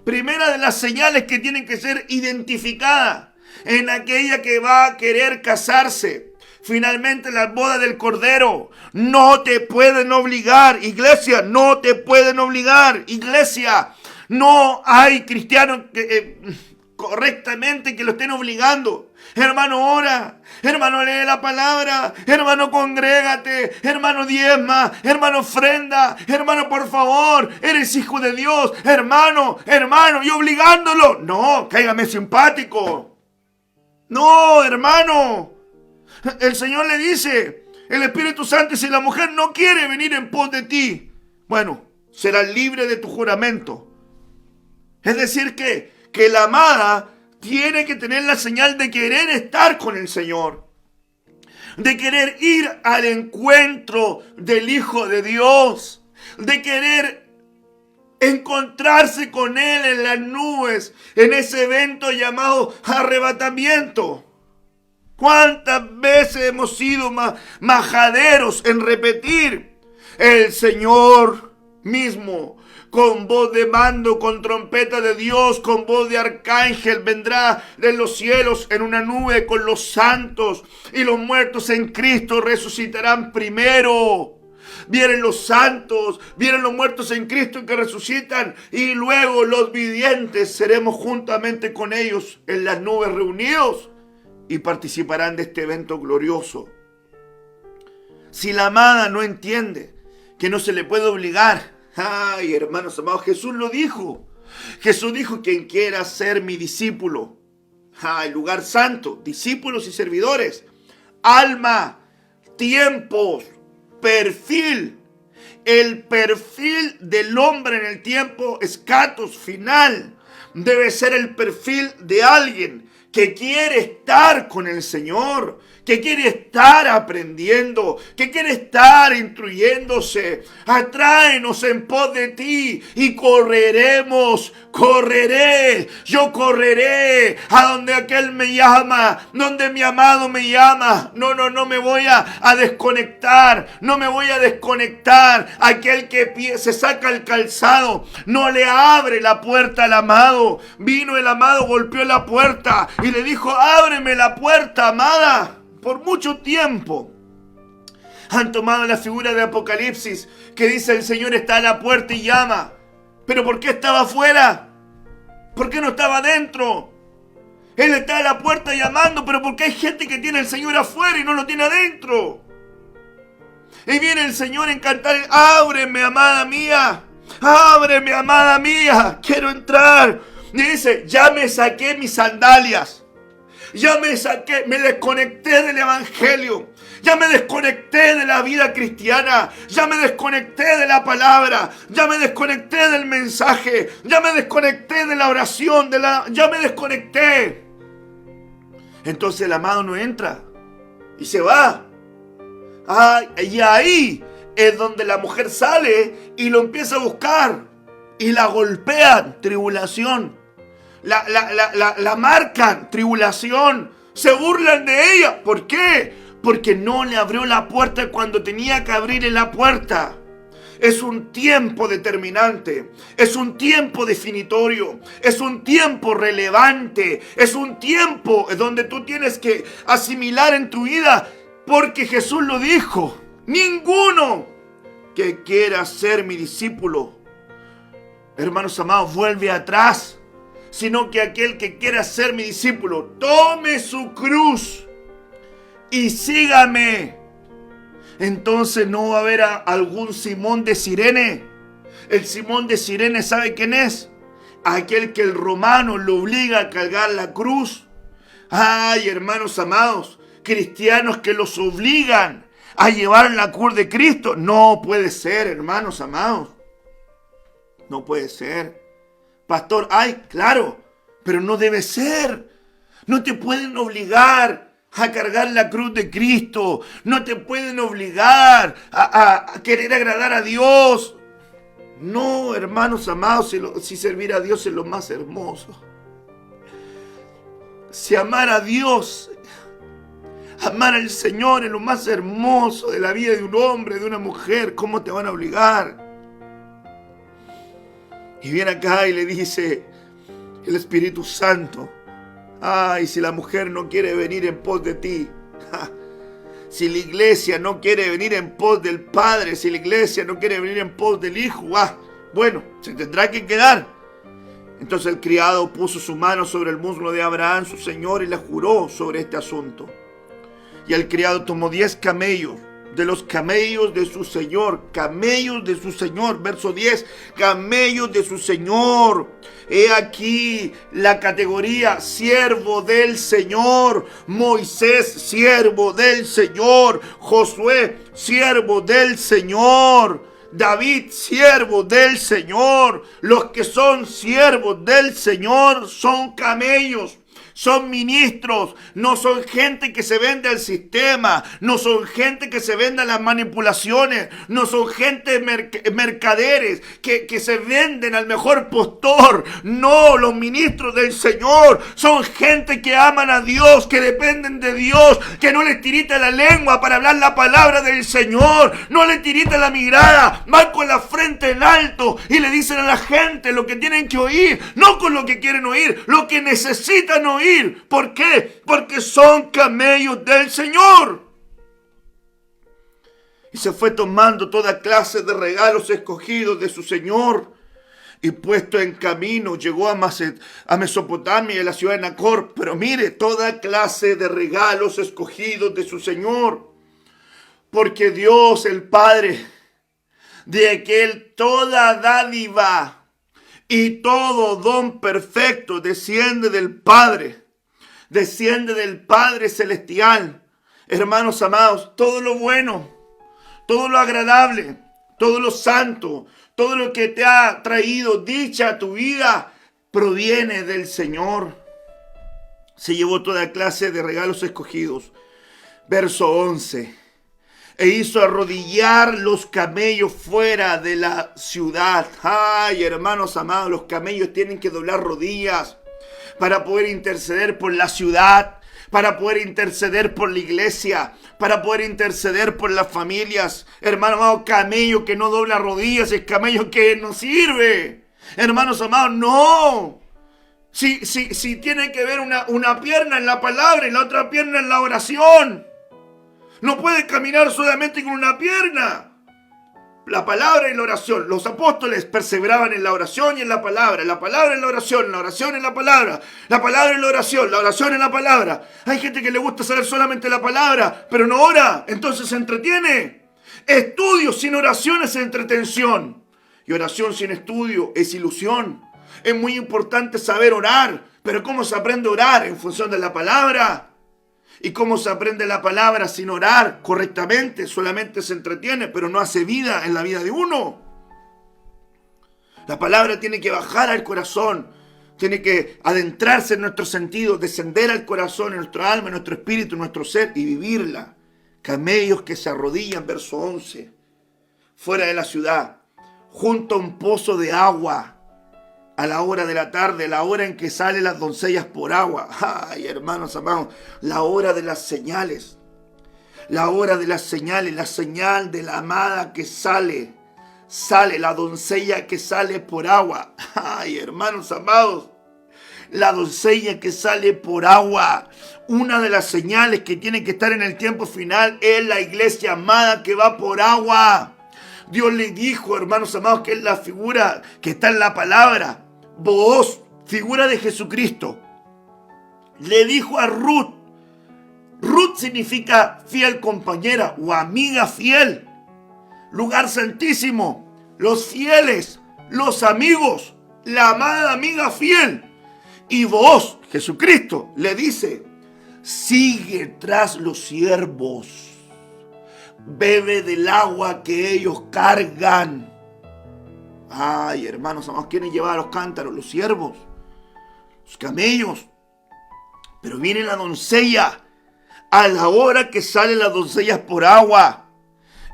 primera de las señales que tienen que ser identificadas en aquella que va a querer casarse. Finalmente, la boda del Cordero. No te pueden obligar, iglesia. No te pueden obligar, iglesia. No hay cristianos correctamente que lo estén obligando. Hermano, ora. Hermano, lee la palabra. Hermano, congrégate. Hermano, diezma. Hermano, ofrenda. Hermano, por favor, eres hijo de Dios. Hermano, y obligándolo. No, cáigame simpático. No, hermano. El Señor le dice, el Espíritu Santo, si la mujer no quiere venir en pos de ti, bueno, serás libre de tu juramento. Es decir que la amada tiene que tener la señal de querer estar con el Señor, de querer ir al encuentro del Hijo de Dios, de querer encontrarse con Él en las nubes, en ese evento llamado arrebatamiento. ¿Cuántas veces hemos sido majaderos en repetir? El Señor mismo, con voz de mando, con trompeta de Dios, con voz de arcángel, vendrá de los cielos en una nube con los santos, y los muertos en Cristo resucitarán primero. Vienen los santos, vienen los muertos en Cristo que resucitan, y luego los vivientes seremos juntamente con ellos en las nubes reunidos y participarán de este evento glorioso. Si la amada no entiende que no se le puede obligar, ay, hermanos amados, Jesús lo dijo. Jesús dijo: quien quiera ser mi discípulo, el lugar santo, discípulos y servidores, alma, tiempos, perfil. El perfil del hombre en el tiempo escatos final debe ser el perfil de alguien que quiere estar con el Señor, que quiere estar aprendiendo, que quiere estar instruyéndose. Atráenos en pos de ti y correremos. Correré, yo correré a donde aquel me llama, donde mi amado me llama. No me voy a desconectar, no me voy a desconectar. Aquel que se saca el calzado no le abre la puerta al amado. Vino el amado, golpeó la puerta y le dijo: ábreme la puerta, amada. Por mucho tiempo han tomado la figura de Apocalipsis que dice: el Señor está a la puerta y llama. ¿Pero por qué estaba afuera? ¿Por qué no estaba adentro? Él está a la puerta llamando, pero ¿por qué hay gente que tiene al Señor afuera y no lo tiene adentro? Y viene el Señor en cantar: ábreme, amada mía, ábreme, amada mía, quiero entrar. Y dice: ya me saqué mis sandalias. Ya me desconecté del evangelio. Ya me desconecté de la vida cristiana. Ya me desconecté de la palabra. Ya me desconecté del mensaje. Ya me desconecté de la oración. Ya me desconecté. Entonces el amado no entra y se va. Y ahí es donde la mujer sale y lo empieza a buscar. Y la golpean, tribulación. La marcan, tribulación. Se burlan de ella. ¿Por qué? Porque no le abrió la puerta cuando tenía que abrirle la puerta. Es un tiempo determinante. Es un tiempo definitorio. Es un tiempo relevante. Es un tiempo donde tú tienes que asimilar en tu vida. Porque Jesús lo dijo: ninguno que quiera ser mi discípulo, hermanos amados, vuelve atrás. Sino que aquel que quiera ser mi discípulo, tome su cruz y sígame. Entonces no va a haber algún Simón de Cirene. El Simón de Cirene, ¿sabe quién es? Aquel que el romano lo obliga a cargar la cruz. Ay, hermanos amados, cristianos que los obligan a llevar la cruz de Cristo. No puede ser, hermanos amados. No puede ser. Pastor, claro, pero no debe ser. No te pueden obligar a cargar la cruz de Cristo. No te pueden obligar a querer agradar a Dios. No, hermanos amados, si servir a Dios es lo más hermoso. Si amar a Dios, amar al Señor es lo más hermoso de la vida de un hombre, de una mujer. ¿Cómo te van a obligar? Y viene acá y le dice el Espíritu Santo: si la mujer no quiere venir en pos de ti, si la iglesia no quiere venir en pos del Padre, si la iglesia no quiere venir en pos del Hijo, bueno, se tendrá que quedar. Entonces el criado puso su mano sobre el muslo de Abraham, su señor, y le juró sobre este asunto. Y el criado tomó 10 camellos, de los camellos de su señor, verso 10, camellos de su señor. He aquí la categoría: siervo del Señor. Moisés, siervo del Señor. Josué, siervo del Señor. David, siervo del Señor. Los que son siervos del Señor son camellos. son ministros, no son gente que se vende al sistema, no son gente que se vende a las manipulaciones, no son gente mercaderes que se venden al mejor postor. No, los ministros del Señor son gente que aman a Dios, que dependen de Dios, que no les tirita la lengua para hablar la palabra del Señor, no les tirita la mirada, van con la frente en alto y le dicen a la gente lo que tienen que oír, no con lo que quieren oír, lo que necesitan oír. ¿Por qué? Porque son camellos del Señor. Y se fue tomando toda clase de regalos escogidos de su Señor. Y puesto en camino, llegó a Mesopotamia y a la ciudad de Nacor. Pero mire, toda clase de regalos escogidos de su Señor. Porque Dios, el Padre, de aquel toda dádiva y todo don perfecto desciende del Padre. Desciende del Padre Celestial. Hermanos amados, todo lo bueno, todo lo agradable, todo lo santo, todo lo que te ha traído dicha a tu vida, proviene del Señor. Se llevó toda clase de regalos escogidos. Verso 11. E hizo arrodillar los camellos fuera de la ciudad. Ay, hermanos amados, los camellos tienen que doblar rodillas para poder interceder por la ciudad, para poder interceder por la iglesia, para poder interceder por las familias. Hermano amado, camello que no dobla rodillas es camello que no sirve. Hermanos amados, no. Si tiene que ver una pierna en la palabra y la otra pierna en la oración. No puede caminar solamente con una pierna. La palabra y la oración. Los apóstoles perseveraban en la oración y en la palabra en la oración, la oración en la palabra en la oración en la palabra. Hay gente que le gusta saber solamente la palabra, pero no ora, entonces se entretiene. Estudio sin oración es entretención. Y oración sin estudio es ilusión. Es muy importante saber orar, pero ¿cómo se aprende a orar? En función de la palabra. ¿Y cómo se aprende la palabra sin orar correctamente? Solamente se entretiene, pero no hace vida en la vida de uno. La palabra tiene que bajar al corazón, tiene que adentrarse en nuestro sentido, descender al corazón, en nuestra alma, en nuestro espíritu, en nuestro ser y vivirla. Camellos que se arrodillan, verso 11, fuera de la ciudad, junto a un pozo de agua, a la hora de la tarde, la hora en que salen las doncellas por agua. Ay, hermanos amados, la hora de las señales. La hora de las señales, la señal de la amada que sale, la doncella que sale por agua. Ay, hermanos amados, la doncella que sale por agua. Una de las señales que tiene que estar en el tiempo final es la iglesia amada que va por agua. Dios le dijo, hermanos amados, que es la figura que está en la palabra. Booz, figura de Jesucristo, le dijo a Ruth. Ruth significa fiel compañera o amiga fiel. Lugar santísimo, los fieles, los amigos, la amada amiga fiel. Y Booz, Jesucristo, le dice, sigue tras los siervos. Bebe del agua que ellos cargan. Ay, hermanos amados, ¿quiénes llevaban los cántaros? Los siervos, los camellos. Pero viene la doncella a la hora que salen las doncellas por agua.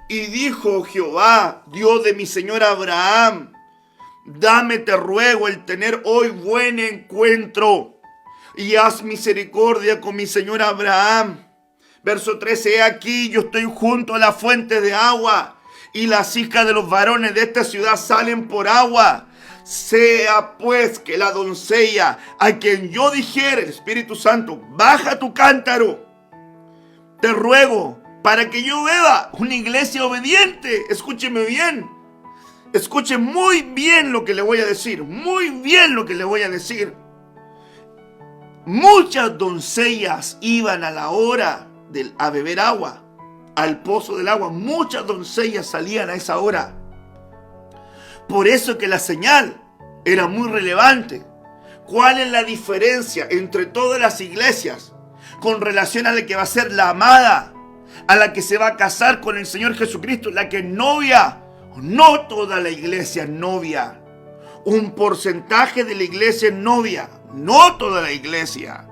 Y dijo Jehová, Dios de mi señor Abraham, dame, te ruego, el tener hoy buen encuentro y haz misericordia con mi señor Abraham. Verso 13, he aquí, yo estoy junto a la fuente de agua y las hijas de los varones de esta ciudad salen por agua. Sea pues que la doncella a quien yo dijere, Espíritu Santo, baja tu cántaro, te ruego, para que yo beba. Una iglesia obediente. Escúcheme bien. Escuche muy bien lo que le voy a decir. Muy bien lo que le voy a decir. Muchas doncellas iban a la hora a beber agua, al pozo del agua. Muchas doncellas salían a esa hora. Por eso que la señal era muy relevante. ¿Cuál es la diferencia entre todas las iglesias con relación a la que va a ser la amada, a la que se va a casar con el Señor Jesucristo, la que es novia? No toda la iglesia es novia. Un porcentaje de la iglesia es novia, no toda la iglesia.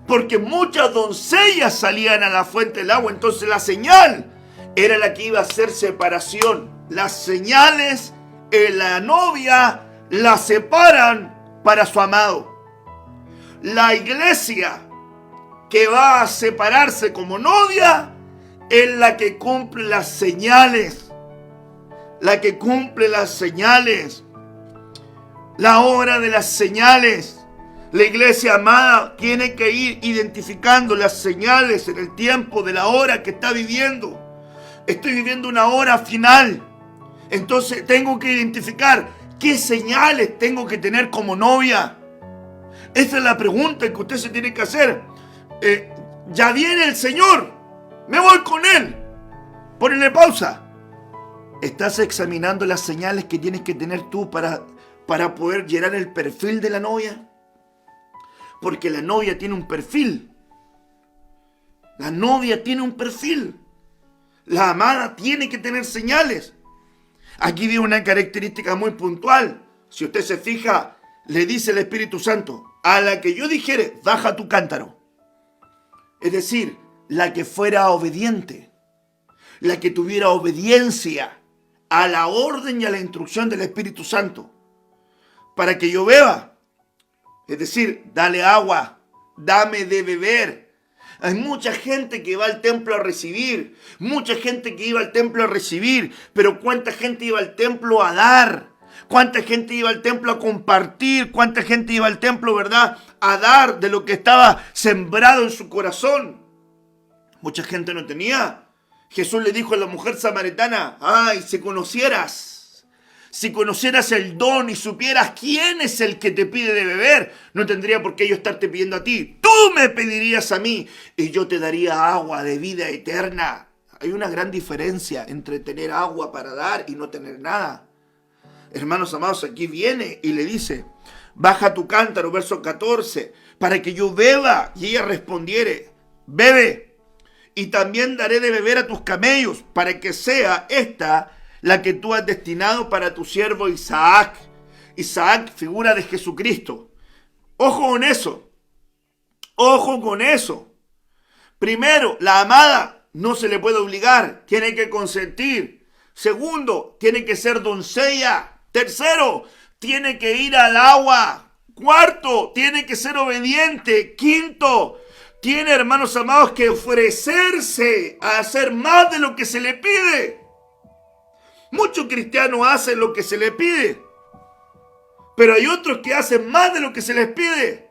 porque muchas doncellas salían a la fuente del agua. Entonces la señal era la que iba a hacer separación. Las señales en la novia la separan para su amado. La iglesia que va a separarse como novia es la que cumple las señales. La que cumple las señales. La hora de las señales. La iglesia amada tiene que ir identificando las señales en el tiempo de la hora que está viviendo. Estoy viviendo una hora final. Entonces tengo que identificar qué señales tengo que tener como novia. Esa es la pregunta que usted se tiene que hacer. Ya viene el Señor. Me voy con Él. Ponle pausa. ¿Estás examinando las señales que tienes que tener tú para poder llenar el perfil de la novia? Porque la novia tiene un perfil. La novia tiene un perfil. La amada tiene que tener señales. Aquí viene una característica muy puntual. Si usted se fija, le dice el Espíritu Santo: a la que yo dijere, baja tu cántaro. Es decir, la que fuera obediente. La que tuviera obediencia a la orden y a la instrucción del Espíritu Santo. Para que yo beba. Es decir, dale agua, dame de beber. Hay mucha gente que va al templo a recibir, mucha gente que iba al templo a recibir, pero ¿cuánta gente iba al templo a dar? ¿Cuánta gente iba al templo a compartir? ¿Cuánta gente iba al templo, verdad, a dar de lo que estaba sembrado en su corazón? Mucha gente no tenía. Jesús le dijo a la mujer samaritana: ay, si conocieras el don y supieras quién es el que te pide de beber, no tendría por qué yo estarte pidiendo a ti. Tú me pedirías a mí y yo te daría agua de vida eterna. Hay una gran diferencia entre tener agua para dar y no tener nada. Hermanos amados, aquí viene y le dice: baja tu cántaro, verso 14, para que yo beba. Y ella respondiere: bebe, y también daré de beber a tus camellos, para que sea esta la que tú has destinado para tu siervo Isaac. Isaac, figura de Jesucristo. Ojo con eso. Ojo con eso. Primero, la amada no se le puede obligar, tiene que consentir. Segundo, tiene que ser doncella. Tercero, tiene que ir al agua. Cuarto, tiene que ser obediente. Quinto, tiene, hermanos amados, que ofrecerse a hacer más de lo que se le pide. Muchos cristianos hacen lo que se les pide, pero hay otros que hacen más de lo que se les pide.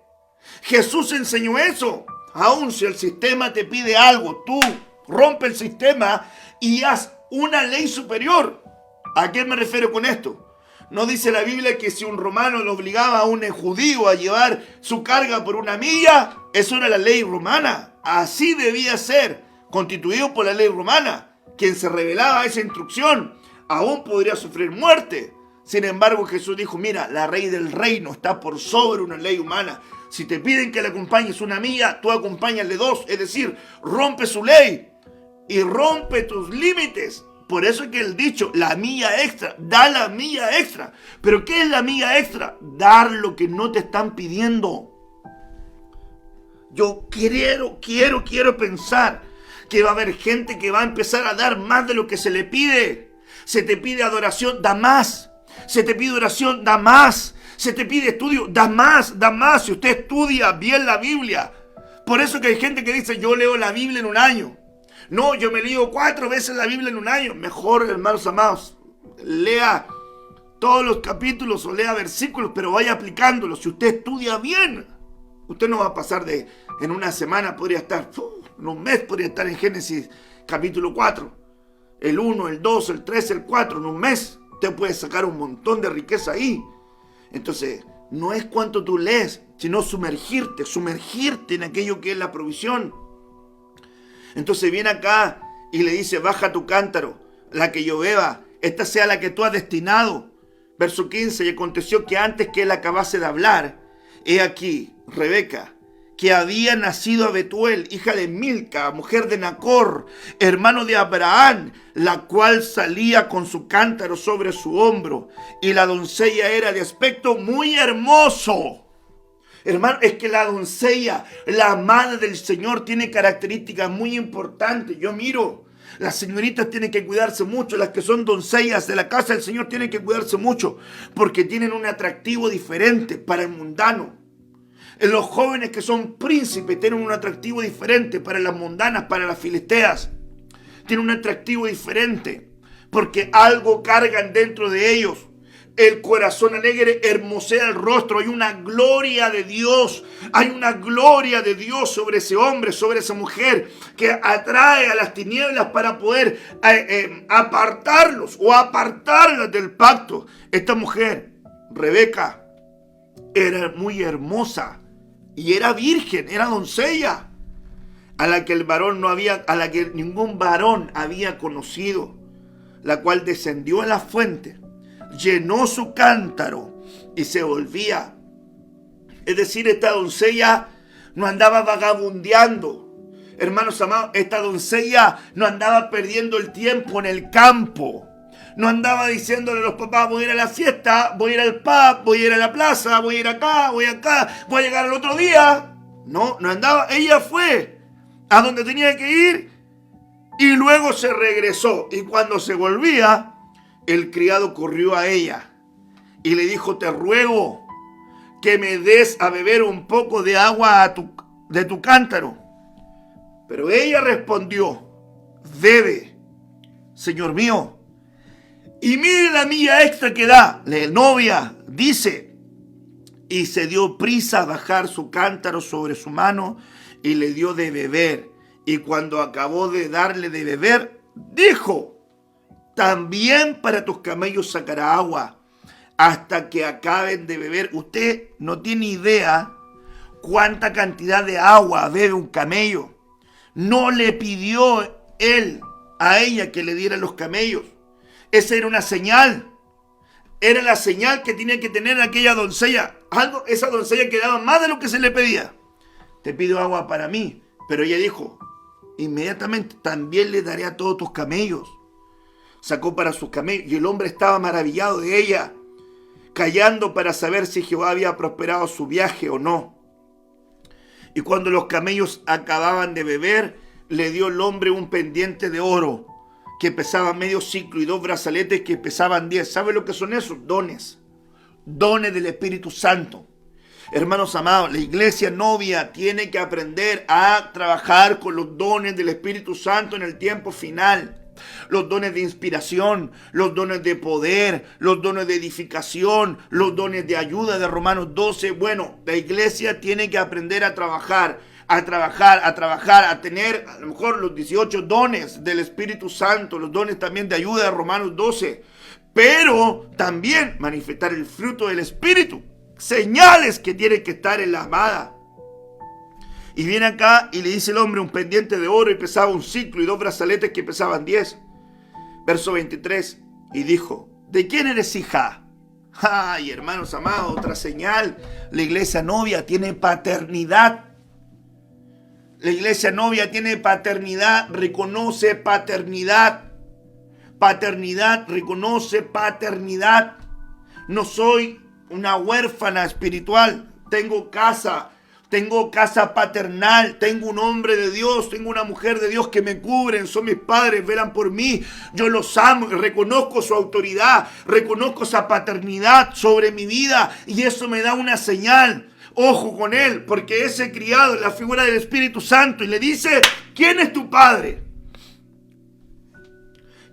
Jesús enseñó eso. Aún si el sistema te pide algo, tú rompe el sistema y haz una ley superior. ¿A qué me refiero con esto? ¿No dice la Biblia que si un romano le obligaba a un judío a llevar su carga por una milla, eso era la ley romana? Así debía ser, constituido por la ley romana. Quien se rebelaba a esa instrucción aún podría sufrir muerte. Sin embargo, Jesús dijo: mira, la ley del reino está por sobre una ley humana. Si te piden que le acompañes una milla, tú acompáñale 2. Es decir, rompe su ley y rompe tus límites. Por eso es que el dicho, la milla extra, da la milla extra. ¿Pero qué es la milla extra? Dar lo que no te están pidiendo. Yo quiero pensar que va a haber gente que va a empezar a dar más de lo que se le pide. Se te pide adoración, da más. Se te pide oración, da más. Se te pide estudio, da más, da más. Si usted estudia bien la Biblia. Por eso que hay gente que dice: yo leo la Biblia en un año. No, yo me leo 4 veces la Biblia en un año. Mejor, hermanos amados, lea todos los capítulos o lea versículos, pero vaya aplicándolos. Si usted estudia bien, usted no va a pasar en una semana, podría estar, en un mes podría estar en Génesis capítulo 4. El 1, el 2, el 3, el 4, en un mes. Usted puede sacar un montón de riqueza ahí. Entonces, no es cuánto tú lees, sino sumergirte en aquello que es la provisión. Entonces viene acá y le dice: baja tu cántaro, la que yo beba, esta sea la que tú has destinado. Verso 15, y aconteció que antes que él acabase de hablar, he aquí, Rebeca, que había nacido a Betuel, hija de Milca, mujer de Nacor, hermano de Abraham, la cual salía con su cántaro sobre su hombro, y la doncella era de aspecto muy hermoso. Hermano, es que la doncella, la amada del Señor, tiene características muy importantes. Yo miro, las señoritas tienen que cuidarse mucho, las que son doncellas de la casa del Señor tienen que cuidarse mucho, porque tienen un atractivo diferente para el mundano. Los jóvenes que son príncipes tienen un atractivo diferente para las mundanas, para las filisteas. Tienen un atractivo diferente, porque algo cargan dentro de ellos. El corazón alegre hermosea el rostro. Hay una gloria de Dios. Hay una gloria de Dios sobre ese hombre, sobre esa mujer, que atrae a las tinieblas para poder apartarlos o apartarlas del pacto. Esta mujer, Rebeca, era muy hermosa y era virgen, era doncella, a la que el varón no había, a la que ningún varón había conocido, la cual descendió a la fuente, llenó su cántaro y se volvía. Es decir, esta doncella no andaba vagabundeando. Hermanos amados, esta doncella no andaba perdiendo el tiempo en el campo. No andaba diciéndole a los papás, voy a ir a la fiesta, voy a ir al pub, voy a ir a la plaza, voy a ir acá, voy a llegar al otro día. No andaba. Ella fue a donde tenía que ir y luego se regresó. Y cuando se volvía, el criado corrió a ella y le dijo, te ruego que me des a beber un poco de agua de tu cántaro. Pero ella respondió, bebe, señor mío. Y mire la milla extra que da. La novia dice, y se dio prisa a bajar su cántaro sobre su mano y le dio de beber. Y cuando acabó de darle de beber, dijo, también para tus camellos sacará agua hasta que acaben de beber. Usted no tiene idea cuánta cantidad de agua bebe un camello. No le pidió él a ella que le diera los camellos. Esa era una señal. Era la señal que tenía que tener aquella doncella. Esa doncella que daba más de lo que se le pedía. Te pido agua para mí. Pero ella dijo, inmediatamente también le daré a todos tus camellos. Sacó para sus camellos y el hombre estaba maravillado de ella, callando para saber si Jehová había prosperado su viaje o no. Y cuando los camellos acababan de beber, le dio el hombre un pendiente de oro que pesaba medio ciclo y 2 brazaletes que pesaban 10. ¿Sabe lo que son esos? Dones. Dones del Espíritu Santo. Hermanos amados, la iglesia novia tiene que aprender a trabajar con los dones del Espíritu Santo en el tiempo final. Los dones de inspiración, los dones de poder, los dones de edificación, los dones de ayuda de Romanos 12. Bueno, la iglesia tiene que aprender a trabajar, a tener a lo mejor los 18 dones del Espíritu Santo, los dones también de ayuda de Romanos 12, pero también manifestar el fruto del Espíritu, señales que tienen que estar en la amada. Y viene acá y le dice el hombre un pendiente de oro y pesaba un ciclo y 2 brazaletes que pesaban 10. Verso 23. Y dijo, ¿de quién eres hija? Ay, hermanos amados, otra señal. La iglesia novia tiene paternidad. La iglesia novia tiene paternidad, reconoce paternidad. Paternidad, reconoce paternidad. No soy una huérfana espiritual. Tengo casa paternal, tengo un hombre de Dios, tengo una mujer de Dios que me cubren, son mis padres, velan por mí, yo los amo, reconozco su autoridad, reconozco esa paternidad sobre mi vida y eso me da una señal. Ojo con él, porque ese criado es la figura del Espíritu Santo y le dice, ¿quién es tu padre?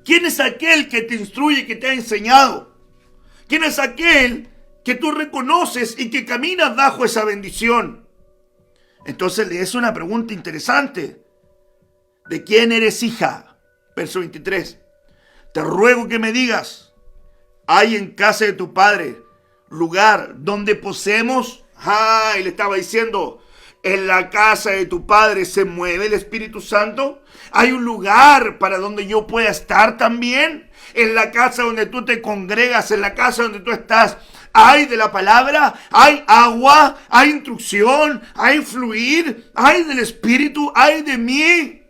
¿Quién es aquel que te instruye, que te ha enseñado? ¿Quién es aquel que tú reconoces y que caminas bajo esa bendición? Entonces le hace una pregunta interesante. ¿De quién eres hija? Verso 23. Te ruego que me digas, ¿hay en casa de tu padre lugar donde poseemos? Y le estaba diciendo, ¿en la casa de tu padre se mueve el Espíritu Santo? ¿Hay un lugar para donde yo pueda estar también? En la casa donde tú te congregas, en la casa donde tú estás, hay de la palabra, hay agua, hay instrucción, hay fluir, hay del Espíritu, hay de mí.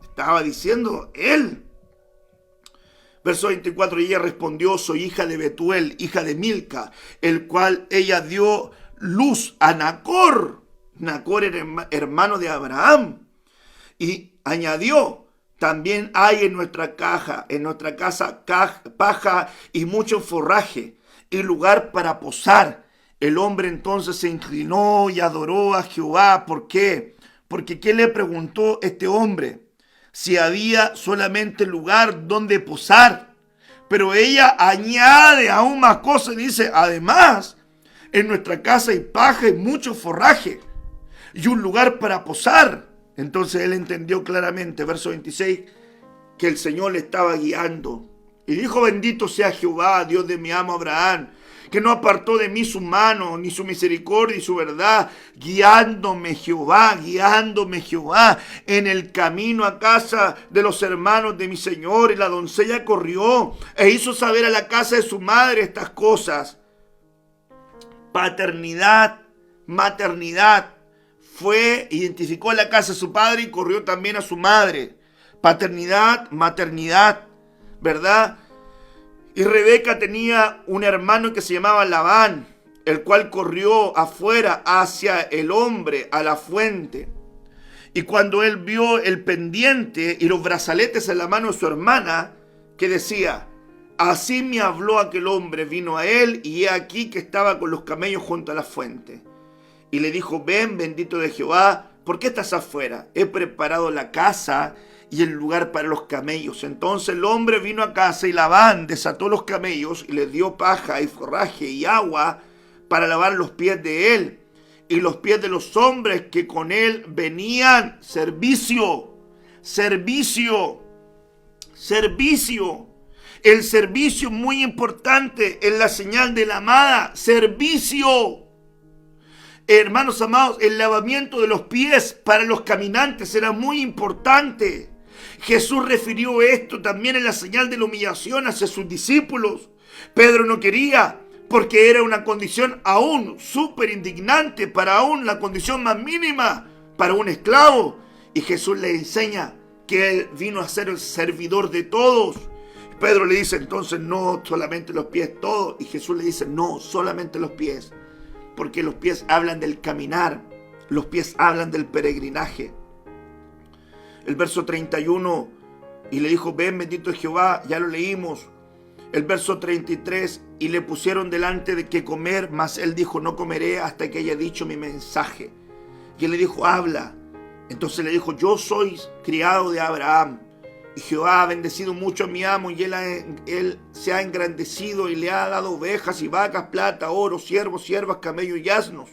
Estaba diciendo él. Verso 24, y ella respondió, soy hija de Betuel, hija de Milca, el cual ella dio luz a Nacor. Nacor era hermano de Abraham. Y añadió, también hay en nuestra casa paja y mucho forraje y lugar para posar. El hombre entonces se inclinó y adoró a Jehová. ¿Por qué? Porque ¿qué le preguntó este hombre? Si había solamente lugar donde posar. Pero ella añade aún más cosas y dice, además, en nuestra casa hay paja y mucho forraje y un lugar para posar. Entonces él entendió claramente, verso 26, que el Señor le estaba guiando. Y dijo, bendito sea Jehová, Dios de mi amo Abraham, que no apartó de mí su mano, ni su misericordia y su verdad, guiándome Jehová, en el camino a casa de los hermanos de mi Señor. Y la doncella corrió e hizo saber a la casa de su madre estas cosas. Paternidad, maternidad. Identificó a la casa de su padre y corrió también a su madre. Paternidad, maternidad, ¿verdad? Y Rebeca tenía un hermano que se llamaba Labán, el cual corrió afuera hacia el hombre, a la fuente. Y cuando él vio el pendiente y los brazaletes en la mano de su hermana, que decía, así me habló aquel hombre, vino a él y he aquí que estaba con los camellos junto a la fuente. Y le dijo, ven, bendito de Jehová, ¿por qué estás afuera? He preparado la casa y el lugar para los camellos. Entonces el hombre vino a casa y Labán desató los camellos y les dio paja y forraje y agua para lavar los pies de él y los pies de los hombres que con él venían. Servicio. El servicio muy importante en la señal de la amada. Servicio. Hermanos amados, el lavamiento de los pies para los caminantes era muy importante. Jesús refirió esto también en la señal de la humillación hacia sus discípulos. Pedro no quería, porque era una condición aún súper indignante, para aún la condición más mínima para un esclavo. Y Jesús le enseña que él vino a ser el servidor de todos. Pedro le dice entonces, no solamente los pies, todos. Y Jesús le dice, no, solamente los pies. Porque los pies hablan del caminar, los pies hablan del peregrinaje. El verso 31, y le dijo, ven, bendito es Jehová, ya lo leímos. El verso 33, y le pusieron delante de qué comer, mas él dijo, no comeré hasta que haya dicho mi mensaje. Y él le dijo, habla. Entonces le dijo, yo soy criado de Abraham. Y Jehová ha bendecido mucho a mi amo, y él se ha engrandecido y le ha dado ovejas y vacas, plata, oro, siervos, siervas, camellos y asnos.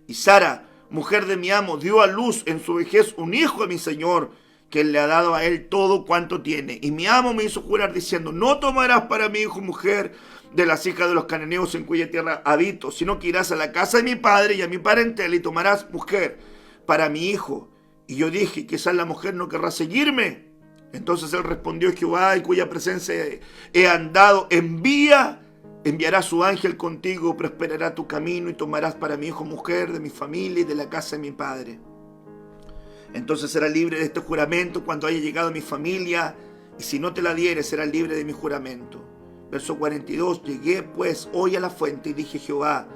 Y Sara, mujer de mi amo, dio a luz en su vejez un hijo a mi señor, que él le ha dado a él todo cuanto tiene. Y mi amo me hizo jurar diciendo, no tomarás para mi hijo mujer de las hijas de los cananeos en cuya tierra habito, sino que irás a la casa de mi padre y a mi parentela y tomarás mujer para mi hijo. Y yo dije, quizás la mujer no querrá seguirme. Entonces él respondió, Jehová, en cuya presencia he andado, enviará su ángel contigo, prosperará tu camino y tomarás para mi hijo mujer de mi familia y de la casa de mi padre. Entonces será libre de este juramento cuando haya llegado a mi familia, y si no te la diere, será libre de mi juramento. Verso 42, llegué pues hoy a la fuente y dije, Jehová,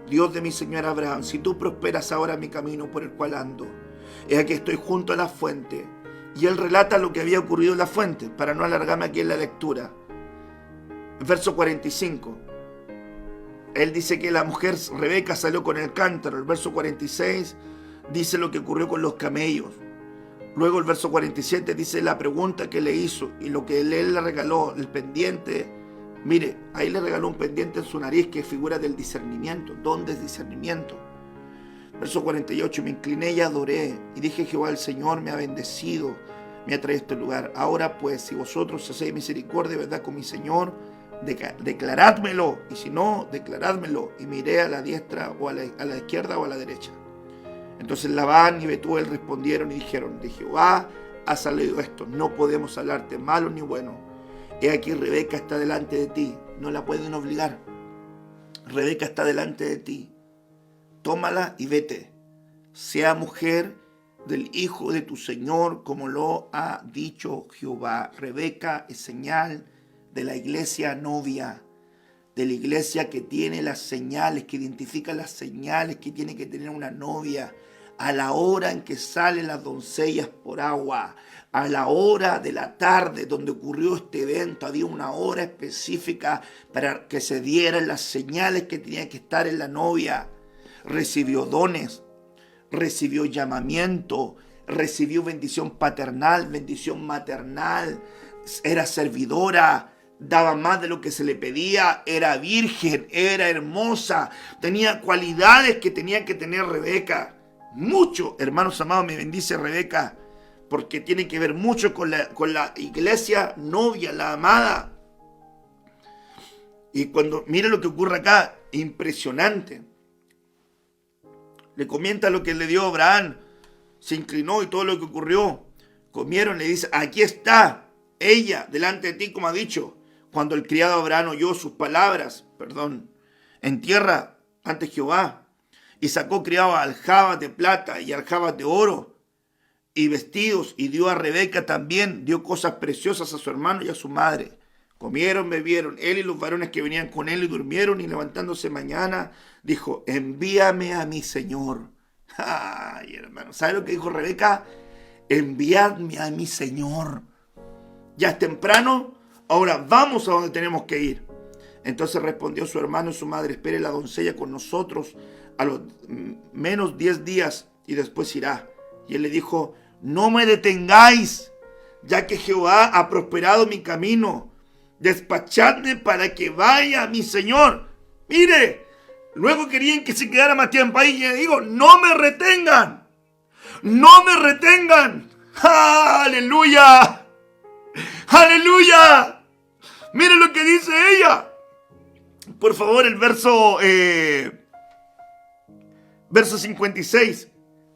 Dios de mi señor Abraham, si tú prosperas ahora mi camino por el cual ando, he aquí estoy junto a la fuente. Y él relata lo que había ocurrido en la fuente, para no alargarme aquí en la lectura. Verso 45. Él dice que la mujer Rebeca salió con el cántaro. El verso 46 dice lo que ocurrió con los camellos. Luego el verso 47 dice la pregunta que le hizo y lo que él le regaló, el pendiente. Mire, ahí le regaló un pendiente en su nariz que figura del discernimiento. ¿Dónde es discernimiento? Verso 48, me incliné y adoré, y dije, Jehová el Señor me ha bendecido, me ha traído a este lugar. Ahora pues, si vosotros hacéis misericordia, verdad, con mi Señor, declarádmelo, y si no, declarádmelo, y me iré a la diestra, o a la izquierda, o a la derecha. Entonces Labán y Betuel respondieron y dijeron, de Jehová ha salido esto, no podemos hablarte malo ni bueno. He aquí Rebeca está delante de ti, no la pueden obligar. Rebeca está delante de ti. Tómala y vete, sea mujer del hijo de tu Señor, como lo ha dicho Jehová. Rebeca es señal de la iglesia novia. de la iglesia que tiene las señales, que identifica las señales que tiene que tener una novia a la hora en que salen las doncellas por agua, a la hora de la tarde donde ocurrió este evento. Había una hora específica para que se dieran las señales que tenía que estar en la novia. Recibió dones, recibió llamamiento, recibió bendición paternal, bendición maternal, era servidora, daba más de lo que se le pedía, era virgen, era hermosa, tenía cualidades que tenía que tener Rebeca. Mucho, hermanos amados, me bendice Rebeca, porque tiene que ver mucho con la iglesia novia, la amada. Y cuando mire lo que ocurre acá, impresionante. Le comenta lo que le dio Abraham, se inclinó y todo lo que ocurrió. Comieron, le dice, aquí está ella delante de ti, como ha dicho. Cuando el criado Abraham oyó sus palabras, en tierra ante Jehová, y sacó criado aljabas de plata y aljabas de oro y vestidos, y dio a Rebeca también, dio cosas preciosas a su hermano y a su madre. Comieron, bebieron, él y los varones que venían con él, y durmieron, y levantándose mañana, dijo, envíame a mi señor. Ay, hermano, ¿sabe lo que dijo Rebeca? Enviadme a mi señor. Ya es temprano, ahora vamos a donde tenemos que ir. Entonces respondió su hermano y su madre, espere la doncella con nosotros a los menos 10 días y después irá. Y él le dijo, no me detengáis, ya que Jehová ha prosperado mi camino. Despachadme para que vaya a mi señor. Mire, luego querían que se quedara más tiempo ahí. Y le digo, no me retengan. No me retengan. ¡Aleluya! ¡Aleluya! Mire lo que dice ella. Por favor, el verso 56.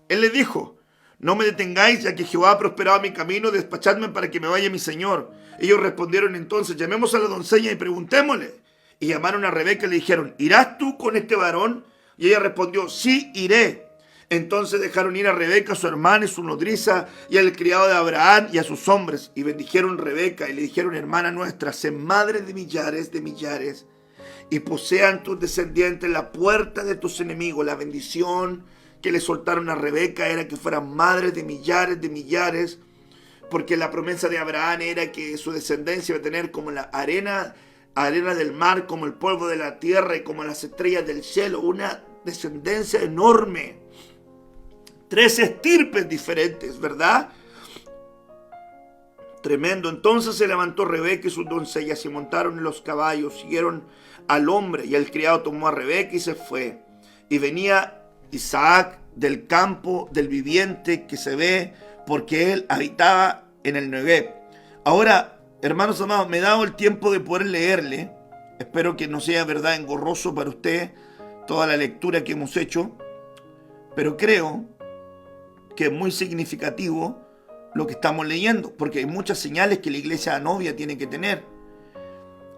Él le dijo, no me detengáis, ya que Jehová ha prosperado mi camino, despachadme para que me vaya mi señor. Ellos respondieron entonces, llamemos a la doncella y preguntémosle. Y llamaron a Rebeca y le dijeron, ¿irás tú con este varón? Y ella respondió, sí, iré. Entonces dejaron ir a Rebeca, su hermana y su nodriza, y al criado de Abraham y a sus hombres. Y bendijeron a Rebeca y le dijeron, hermana nuestra, sé madre de millares, y posean tus descendientes la puerta de tus enemigos. La bendición que le soltaron a Rebeca era que fuera madre de millares, porque la promesa de Abraham era que su descendencia iba a tener como la arena del mar, como el polvo de la tierra y como las estrellas del cielo, una descendencia enorme. 3 estirpes diferentes, ¿verdad? Tremendo. Entonces se levantó Rebeca y sus doncellas y montaron en los caballos, siguieron al hombre, y el criado tomó a Rebeca y se fue. Y venía Isaac del campo del viviente que se ve, porque él habitaba en el Negev. Ahora, hermanos amados, me he dado el tiempo de poder leerle. Espero que no sea verdad engorroso para usted toda la lectura que hemos hecho, pero creo que es muy significativo lo que estamos leyendo, porque hay muchas señales que la iglesia novia tiene que tener.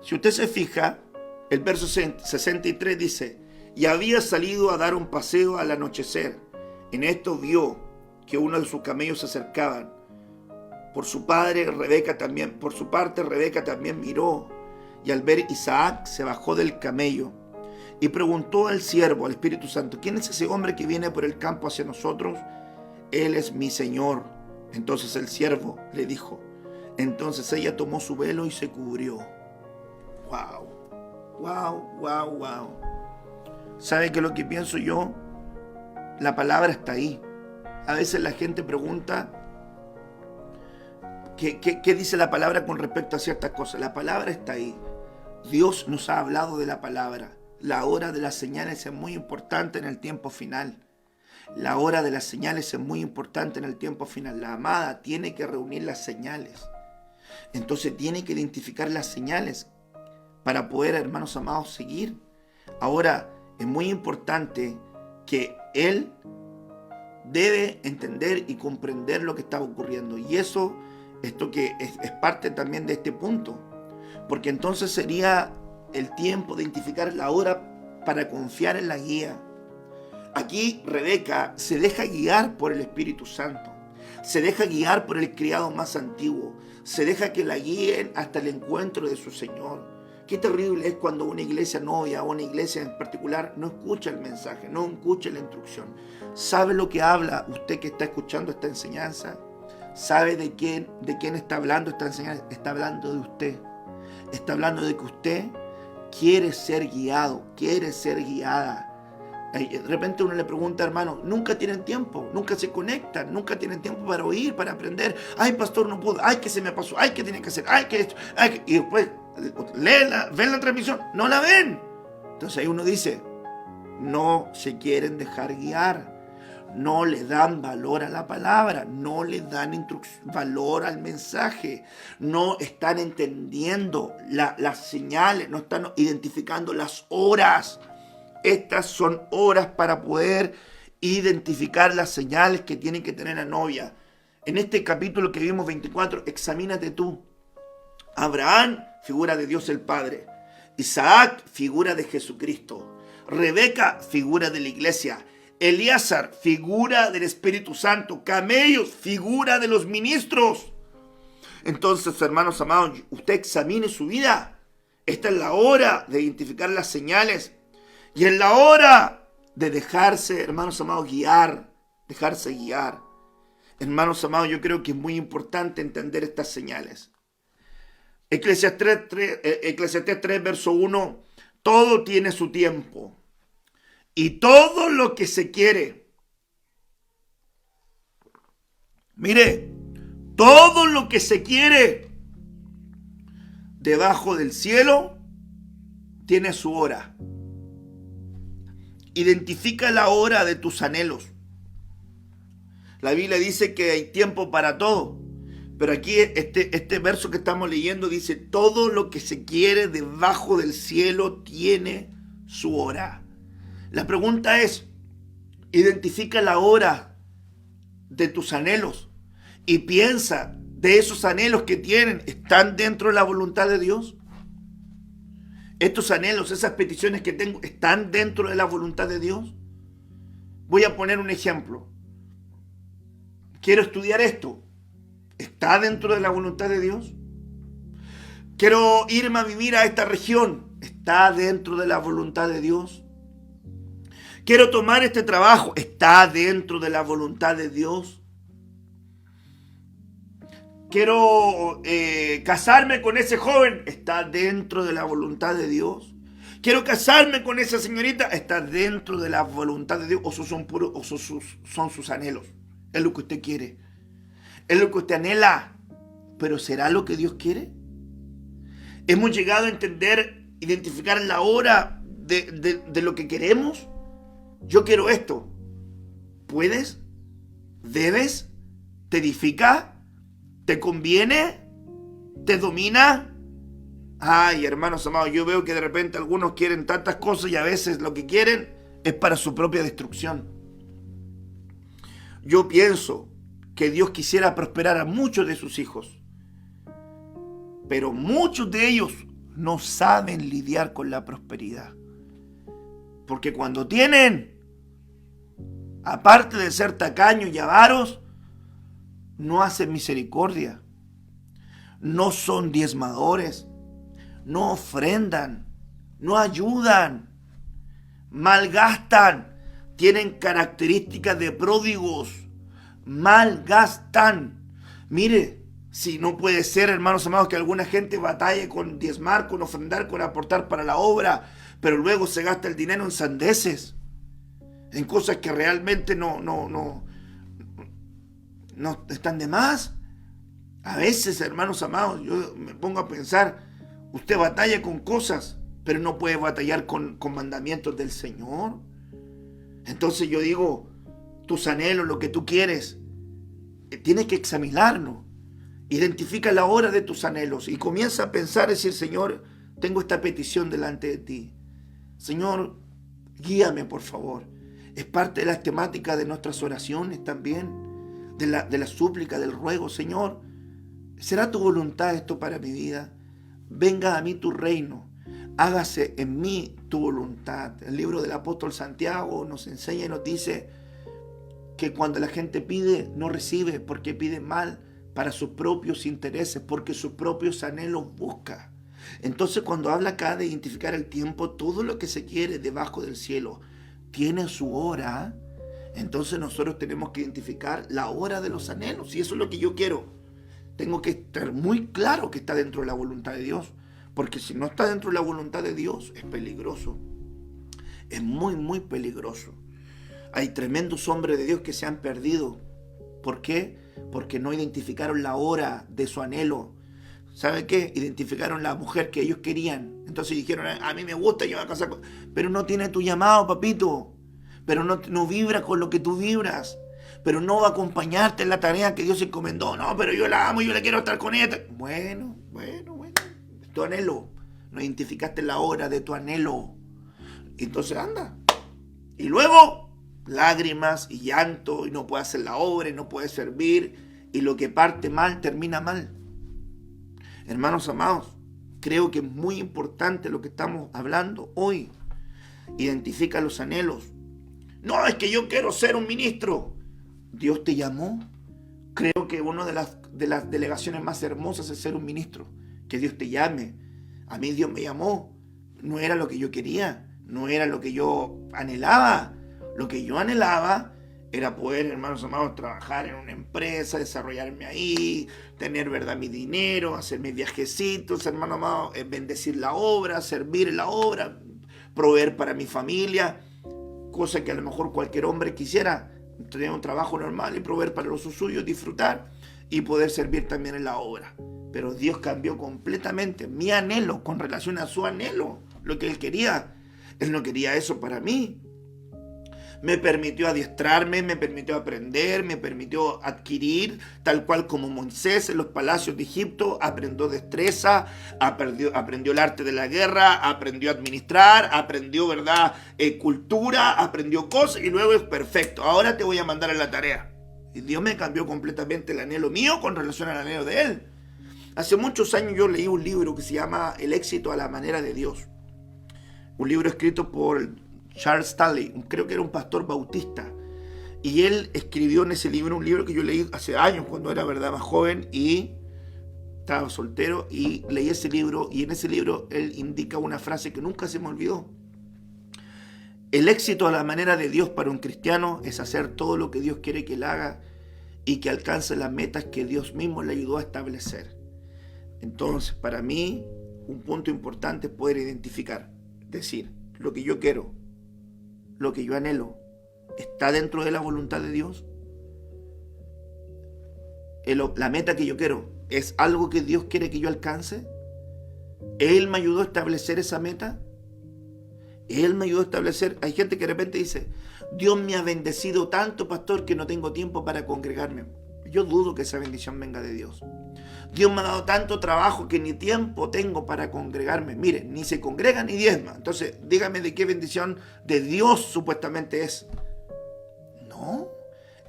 Si usted se fija, el verso 63 dice, y había salido a dar un paseo al anochecer. En esto vio que uno de sus camellos se acercaban. Por su parte, Rebeca también miró, y al ver Isaac se bajó del camello y preguntó al siervo, al Espíritu Santo, ¿quién es ese hombre que viene por el campo hacia nosotros? Él es mi Señor. Entonces el siervo le dijo. Entonces ella tomó su velo y se cubrió. Wow. ¿Sabe qué es lo que pienso yo? La palabra está ahí. A veces la gente pregunta ¿qué dice la palabra con respecto a ciertas cosas? La palabra está ahí. Dios nos ha hablado de la palabra. La hora de las señales es muy importante en el tiempo final. La hora de las señales es muy importante en el tiempo final. La amada tiene que reunir las señales. Entonces tiene que identificar las señales para poder, hermanos amados, seguir. Ahora, es muy importante que él debe entender y comprender lo que está ocurriendo. Y esto que es parte también de este punto. Porque entonces sería el tiempo de identificar la hora para confiar en la guía. Aquí Rebeca se deja guiar por el Espíritu Santo. Se deja guiar por el criado más antiguo. Se deja que la guíen hasta el encuentro de su Señor. Qué terrible es cuando una iglesia novia o una iglesia en particular no escucha el mensaje, no escucha la instrucción. ¿Sabe lo que habla usted que está escuchando esta enseñanza? ¿Sabe de quién está hablando esta enseñanza? Está hablando de usted. Está hablando de que usted quiere ser guiado, quiere ser guiada. De repente uno le pregunta, hermano, nunca tienen tiempo, nunca se conectan, nunca tienen tiempo para oír, para aprender. Ay, pastor, no puedo, ay, que se me pasó, ay, que tiene que hacer, ay, que esto, ay, que... Y después ven la transmisión, no la ven. Entonces ahí uno dice, no se quieren dejar guiar, no le dan valor a la palabra, no le dan valor al mensaje, no están entendiendo las señales, no están identificando las horas. Estas son horas para poder identificar las señales que tiene que tener la novia. En este capítulo que vimos 24, examínate tú. Abraham, figura de Dios el Padre. Isaac, figura de Jesucristo. Rebeca, figura de la iglesia. Elíasar, figura del Espíritu Santo. Camellos, figura de los ministros. Entonces, hermanos amados, usted examine su vida. Esta es la hora de identificar las señales. Y es la hora de dejarse, hermanos amados, dejarse guiar. Hermanos amados, yo creo que es muy importante entender estas señales. Eclesiastés 3, verso 1, todo tiene su tiempo. Y todo lo que se quiere. Mire, todo lo que se quiere debajo del cielo tiene su hora. Identifica la hora de tus anhelos. La Biblia dice que hay tiempo para todo. Pero aquí este verso que estamos leyendo dice, todo lo que se quiere debajo del cielo tiene su hora. La pregunta es, identifica la hora de tus anhelos y piensa de esos anhelos que tienen, ¿están dentro de la voluntad de Dios? Estos anhelos, esas peticiones que tengo, ¿están dentro de la voluntad de Dios? Voy a poner un ejemplo. Quiero estudiar esto. ¿Está dentro de la voluntad de Dios? Quiero irme a vivir a esta región. ¿Está dentro de la voluntad de Dios? Quiero tomar este trabajo. ¿Está dentro de la voluntad de Dios? Quiero casarme con ese joven. ¿Está dentro de la voluntad de Dios? Quiero casarme con esa señorita. ¿Está dentro de la voluntad de Dios? ¿O son sus anhelos? Es lo que usted quiere. Es lo que usted anhela. ¿Pero será lo que Dios quiere? Hemos llegado a entender, identificar la hora de lo que queremos. Yo quiero esto. ¿Puedes? ¿Debes? ¿Te edifica? ¿Te conviene? ¿Te domina? Ay, hermanos amados, yo veo que de repente algunos quieren tantas cosas y a veces lo que quieren es para su propia destrucción. Yo pienso que Dios quisiera prosperar a muchos de sus hijos, pero muchos de ellos no saben lidiar con la prosperidad. Porque cuando tienen, aparte de ser tacaños y avaros, no hacen misericordia, no son diezmadores, no ofrendan, no ayudan, malgastan, tienen características de pródigos, malgastan. Mire, si no puede ser, hermanos amados, que alguna gente batalle con diezmar, con ofrendar, con aportar para la obra, pero luego se gasta el dinero en sandeces, en cosas que realmente no están de más. A veces, hermanos amados, yo me pongo a pensar, usted batalla con cosas, pero no puede batallar con mandamientos del Señor. Entonces yo digo, tus anhelos, lo que tú quieres, tienes que examinarlo. Identifica la hora de tus anhelos y comienza a pensar, decir, Señor, tengo esta petición delante de ti. Señor, guíame por favor. Es parte de las temáticas de nuestras oraciones también. De la súplica, del ruego. Señor, ¿será tu voluntad esto para mi vida? Venga a mí tu reino, hágase en mí tu voluntad. El libro del apóstol Santiago nos enseña y nos dice que cuando la gente pide, no recibe porque pide mal para sus propios intereses, porque sus propios anhelos busca. Entonces, cuando habla acá de identificar el tiempo, todo lo que se quiere debajo del cielo tiene su hora. Entonces nosotros tenemos que identificar la hora de los anhelos. Y eso es lo que yo quiero. Tengo que estar muy claro que está dentro de la voluntad de Dios. Porque si no está dentro de la voluntad de Dios, es peligroso. Es muy, muy peligroso. Hay tremendos hombres de Dios que se han perdido. ¿Por qué? Porque no identificaron la hora de su anhelo. ¿Sabe qué? Identificaron la mujer que ellos querían. Entonces dijeron, a mí me gusta, yo me voy a casar con... Pero no tiene tu llamado, papito. Pero no vibra con lo que tú vibras. Pero no va a acompañarte en la tarea que Dios encomendó. No, pero yo la amo, yo le quiero estar con ella. Bueno. Tu anhelo. No identificaste la hora de tu anhelo. Entonces anda. Y luego, lágrimas y llanto. Y no puede hacer la obra, y no puede servir. Y lo que parte mal, termina mal. Hermanos amados, creo que es muy importante lo que estamos hablando hoy. Identifica los anhelos. No, es que yo quiero ser un ministro. Dios te llamó. Creo que una de las delegaciones más hermosas es ser un ministro. Que Dios te llame. A mí Dios me llamó. No era lo que yo quería. No era lo que yo anhelaba. Lo que yo anhelaba era poder, hermanos amados, trabajar en una empresa, desarrollarme ahí, tener, ¿verdad?, mi dinero, hacer mis viajecitos, hermanos amados, bendecir la obra, servir en la obra, proveer para mi familia, cosa que a lo mejor cualquier hombre quisiera, tener un trabajo normal y proveer para los suyos, disfrutar y poder servir también en la obra. Pero Dios cambió completamente mi anhelo con relación a su anhelo, lo que Él quería. Él no quería eso para mí. Me permitió adiestrarme, me permitió aprender, me permitió adquirir, tal cual como Moisés en los palacios de Egipto, aprendió destreza, aprendió el arte de la guerra, aprendió a administrar, aprendió, ¿verdad?, cultura, aprendió cosas y luego es perfecto. Ahora te voy a mandar a la tarea. Y Dios me cambió completamente el anhelo mío con relación al anhelo de Él. Hace muchos años yo leí un libro que se llama El éxito a la manera de Dios. Un libro escrito por Charles Stanley, creo que era un pastor bautista. Y él escribió en ese libro, un libro que yo leí hace años, cuando era, ¿verdad?, más joven y estaba soltero, y leí ese libro, y en ese libro él indica una frase que nunca se me olvidó. El éxito a la manera de Dios para un cristiano es hacer todo lo que Dios quiere que él haga y que alcance las metas que Dios mismo le ayudó a establecer. Entonces, para mí, un punto importante es poder identificar, decir, lo que yo quiero, lo que yo anhelo, ¿está dentro de la voluntad de Dios? La meta que yo quiero, ¿es algo que Dios quiere que yo alcance? ¿Él me ayudó a establecer esa meta? Él me ayudó a establecer... Hay gente que de repente dice, Dios me ha bendecido tanto, pastor, que no tengo tiempo para congregarme. Yo dudo que esa bendición venga de Dios. Dios me ha dado tanto trabajo que ni tiempo tengo para congregarme. Mire, ni se congrega ni diezma. Entonces, dígame de qué bendición de Dios supuestamente es. No,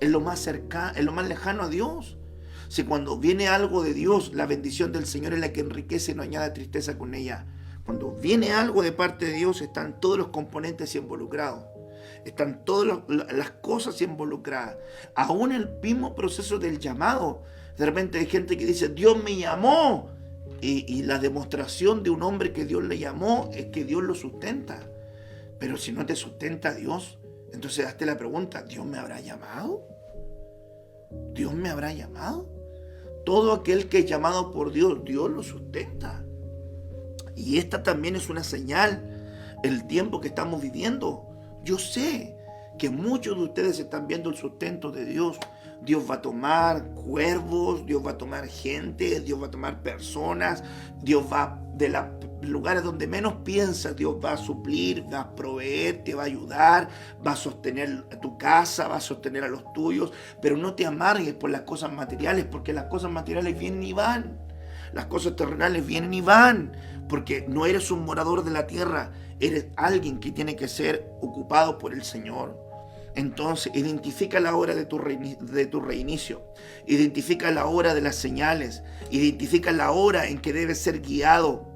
es lo más cercano, es lo más lejano a Dios. Si cuando viene algo de Dios, la bendición del Señor es la que enriquece y no añade tristeza con ella. Cuando viene algo de parte de Dios, están todos los componentes involucrados. Están todas las cosas involucradas. Aún el mismo proceso del llamado. De repente hay gente que dice, Dios me llamó. Y la demostración de un hombre que Dios le llamó es que Dios lo sustenta. Pero si no te sustenta Dios, entonces hazte la pregunta, ¿Dios me habrá llamado? ¿Dios me habrá llamado? Todo aquel que es llamado por Dios, Dios lo sustenta. Y esta también es una señal, el tiempo que estamos viviendo. Yo sé que muchos de ustedes están viendo el sustento de Dios. Dios va a tomar cuervos, Dios va a tomar gente, Dios va a tomar personas, Dios va de los lugares donde menos piensas, Dios va a suplir, va a proveer, te va a ayudar, va a sostener tu casa, va a sostener a los tuyos, pero no te amargues por las cosas materiales, porque las cosas materiales vienen y van, las cosas terrenales vienen y van, porque no eres un morador de la tierra, eres alguien que tiene que ser ocupado por el Señor. Entonces, identifica la hora de tu reinicio, identifica la hora de las señales, identifica la hora en que debes ser guiado,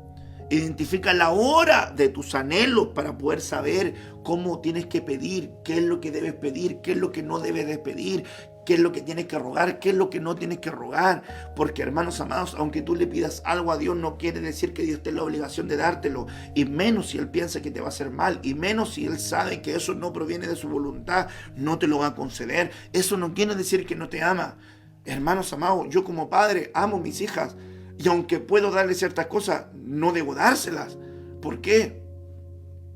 identifica la hora de tus anhelos para poder saber cómo tienes que pedir, qué es lo que debes pedir, qué es lo que no debes de pedir, qué es lo que tienes que rogar, qué es lo que no tienes que rogar. Porque, hermanos amados, aunque tú le pidas algo a Dios, no quiere decir que Dios tenga la obligación de dártelo. Y menos si Él piensa que te va a hacer mal. Y menos si Él sabe que eso no proviene de su voluntad, no te lo va a conceder. Eso no quiere decir que no te ama. Hermanos amados, yo como padre amo a mis hijas. Y aunque puedo darle ciertas cosas, no debo dárselas. ¿Por qué?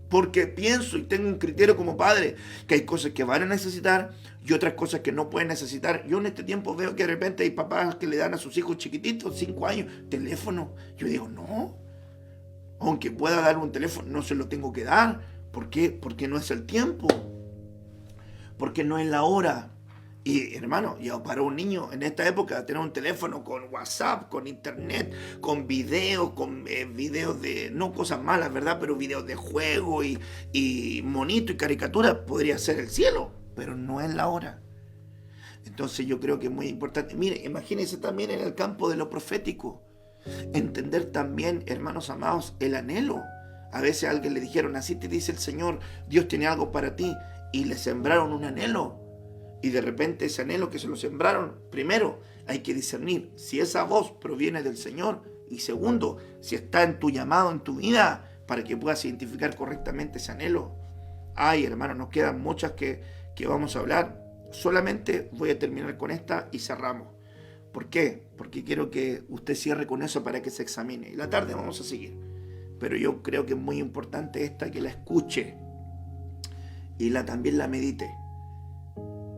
Porque pienso y tengo un criterio como padre, que hay cosas que van a necesitar y otras cosas que no pueden necesitar. Yo en este tiempo veo que de repente hay papás que le dan a sus hijos chiquititos, 5 años, teléfono. Yo digo, no, aunque pueda dar un teléfono, no se lo tengo que dar. ¿Por qué? Porque no es el tiempo, porque no es la hora. Y hermano, ya para un niño en esta época tener un teléfono con WhatsApp, con internet, con videos, videos de, no cosas malas, ¿verdad? Pero videos de juego y monito y caricatura, podría ser el cielo, pero no es la hora. Entonces yo creo que es muy importante. Mire, imagínense también en el campo de lo profético. Entender también, hermanos amados, el anhelo. A veces a alguien le dijeron, así te dice el Señor, Dios tiene algo para ti, y le sembraron un anhelo. Y de repente ese anhelo que se lo sembraron, primero hay que discernir si esa voz proviene del Señor, y segundo, si está en tu llamado, en tu vida, para que puedas identificar correctamente ese anhelo. Ay, hermano, nos quedan muchas que vamos a hablar. Solamente voy a terminar con esta y cerramos. ¿Por qué? Porque quiero que usted cierre con eso para que se examine. Y la tarde vamos a seguir. Pero yo creo que es muy importante esta, que la escuche y también la medite.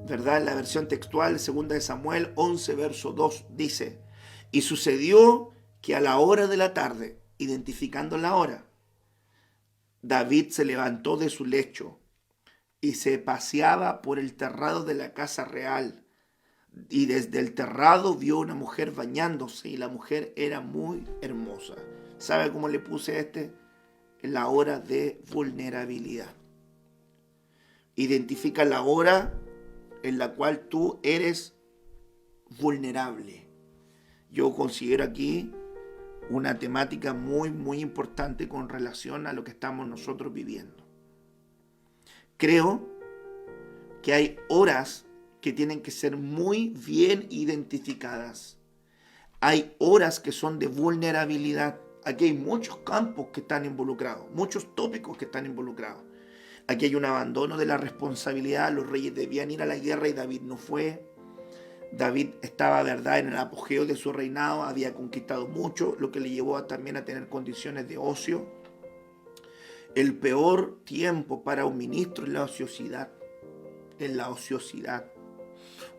¿Verdad? En la versión textual, 2 de Samuel 11, verso 2, dice: y sucedió que a la hora de la tarde, identificando la hora, David se levantó de su lecho y se paseaba por el terrado de la casa real. Y desde el terrado vio una mujer bañándose, y la mujer era muy hermosa. ¿Sabe cómo le puse la hora de vulnerabilidad? Identifica la hora en la cual tú eres vulnerable. Yo considero aquí una temática muy, muy importante con relación a lo que estamos nosotros viviendo. Creo que hay horas que tienen que ser muy bien identificadas. Hay horas que son de vulnerabilidad. Aquí hay muchos campos que están involucrados, muchos tópicos que están involucrados. Aquí hay un abandono de la responsabilidad. Los reyes debían ir a la guerra y David no fue. David estaba, ¿verdad?, en el apogeo de su reinado, había conquistado mucho, lo que le llevó también a tener condiciones de ocio. El peor tiempo para un ministro es la ociosidad. Es la ociosidad.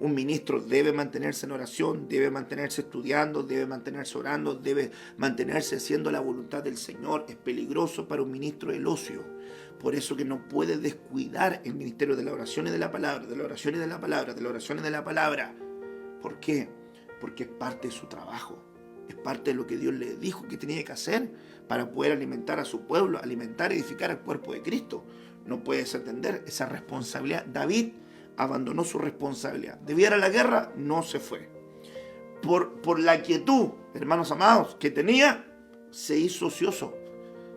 Un ministro debe mantenerse en oración, debe mantenerse estudiando, debe mantenerse orando, debe mantenerse haciendo la voluntad del Señor. Es peligroso para un ministro el ocio. Por eso que no puede descuidar el ministerio de la oración y de la palabra, de la oración y de la palabra, de la oración y de la palabra. ¿Por qué? Porque es parte de su trabajo. Es parte de lo que Dios le dijo que tenía que hacer para poder alimentar a su pueblo, alimentar y edificar al cuerpo de Cristo. No puedes atender esa responsabilidad. David abandonó su responsabilidad. Debía ir a la guerra, no se fue. Por la quietud, hermanos amados, que tenía, se hizo ocioso.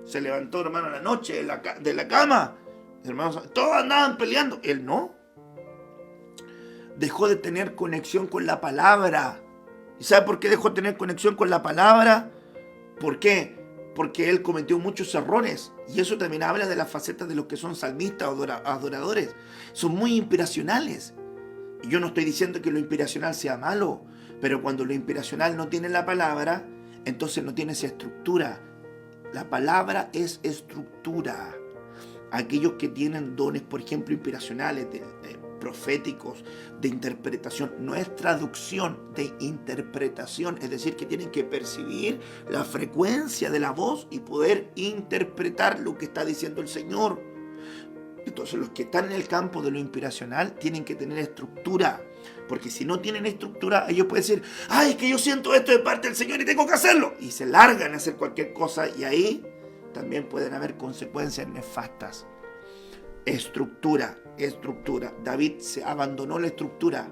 Se levantó, hermano, a la noche de la cama. Hermanos, todos andaban peleando. Él no. Dejó de tener conexión con la palabra. ¿Y sabe por qué dejó de tener conexión con la palabra? ¿Por qué? Porque él cometió muchos errores. Y eso también habla de las facetas de los que son salmistas o adoradores. Son muy inspiracionales. Y yo no estoy diciendo que lo inspiracional sea malo, pero cuando lo inspiracional no tiene la palabra, entonces no tiene esa estructura. La palabra es estructura. Aquellos que tienen dones, por ejemplo, inspiracionales, proféticos, de interpretación, no es traducción, de interpretación, es decir, que tienen que percibir la frecuencia de la voz y poder interpretar lo que está diciendo el Señor. Entonces los que están en el campo de lo inspiracional tienen que tener estructura, porque si no tienen estructura, ellos pueden decir: ay, es que yo siento esto de parte del Señor y tengo que hacerlo, y se largan a hacer cualquier cosa, y ahí también pueden haber consecuencias nefastas. Estructura. David se abandonó la estructura,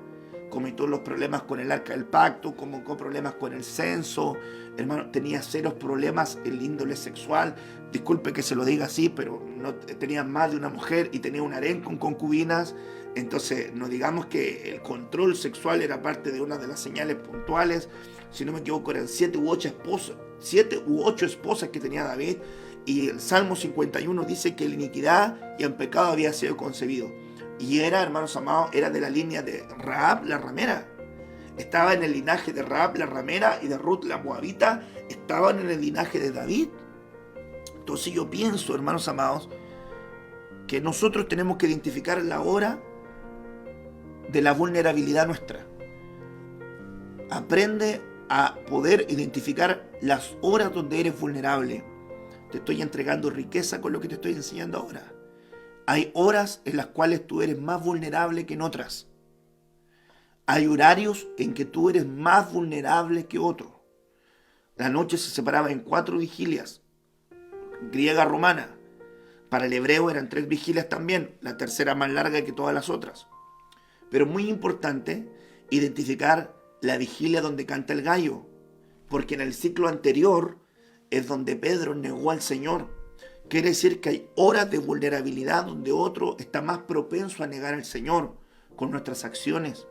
cometió los problemas con el arca del pacto, cometió problemas con el censo, hermano, tenía serios problemas en la índole sexual. Disculpe que se lo diga así, pero no tenía más de una mujer y tenía un harén con concubinas. Entonces, no digamos que el control sexual era parte de una de las señales puntuales. Si no me equivoco, eran 7 u 8 esposas que tenía David. Y el Salmo 51 dice que la iniquidad y el pecado había sido concebido. Y era, hermanos amados, era de la línea de Rahab la ramera. Estaba en el linaje de Rahab la ramera y de Ruth la moabita. Estaban en el linaje de David. Entonces yo pienso, hermanos amados, que nosotros tenemos que identificar la hora de la vulnerabilidad nuestra. Aprende a poder identificar las horas donde eres vulnerable. Te estoy entregando riqueza con lo que te estoy enseñando ahora. Hay horas en las cuales tú eres más vulnerable que en otras. Hay horarios en que tú eres más vulnerable que otro. La noche se separaba en 4 vigilias, griega romana. Para el hebreo eran 3 vigilias también, la tercera más larga que todas las otras. Pero muy importante identificar la vigilia donde canta el gallo, porque en el ciclo anterior es donde Pedro negó al Señor. Quiere decir que hay horas de vulnerabilidad donde otro está más propenso a negar al Señor, con nuestras acciones,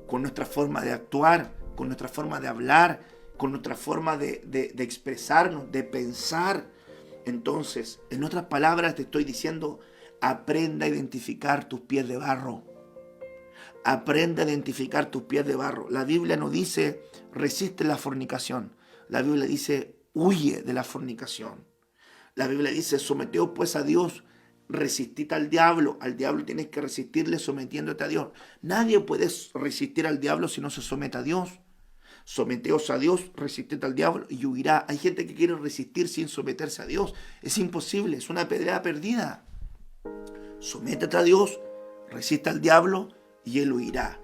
con nuestra forma de actuar, con nuestra forma de hablar, con nuestra forma de expresarnos, de pensar. Entonces, en otras palabras te estoy diciendo, aprenda a identificar tus pies de barro. Aprende a identificar tus pies de barro. La Biblia no dice resiste la fornicación. La Biblia dice huye de la fornicación. La Biblia dice someteos pues a Dios, resistid al diablo. Al diablo tienes que resistirle sometiéndote a Dios. Nadie puede resistir al diablo si no se somete a Dios. Someteos a Dios, resistid al diablo y huirá. Hay gente que quiere resistir sin someterse a Dios. Es imposible, es una pedrada perdida. Sométete a Dios, resiste al diablo y él huirá.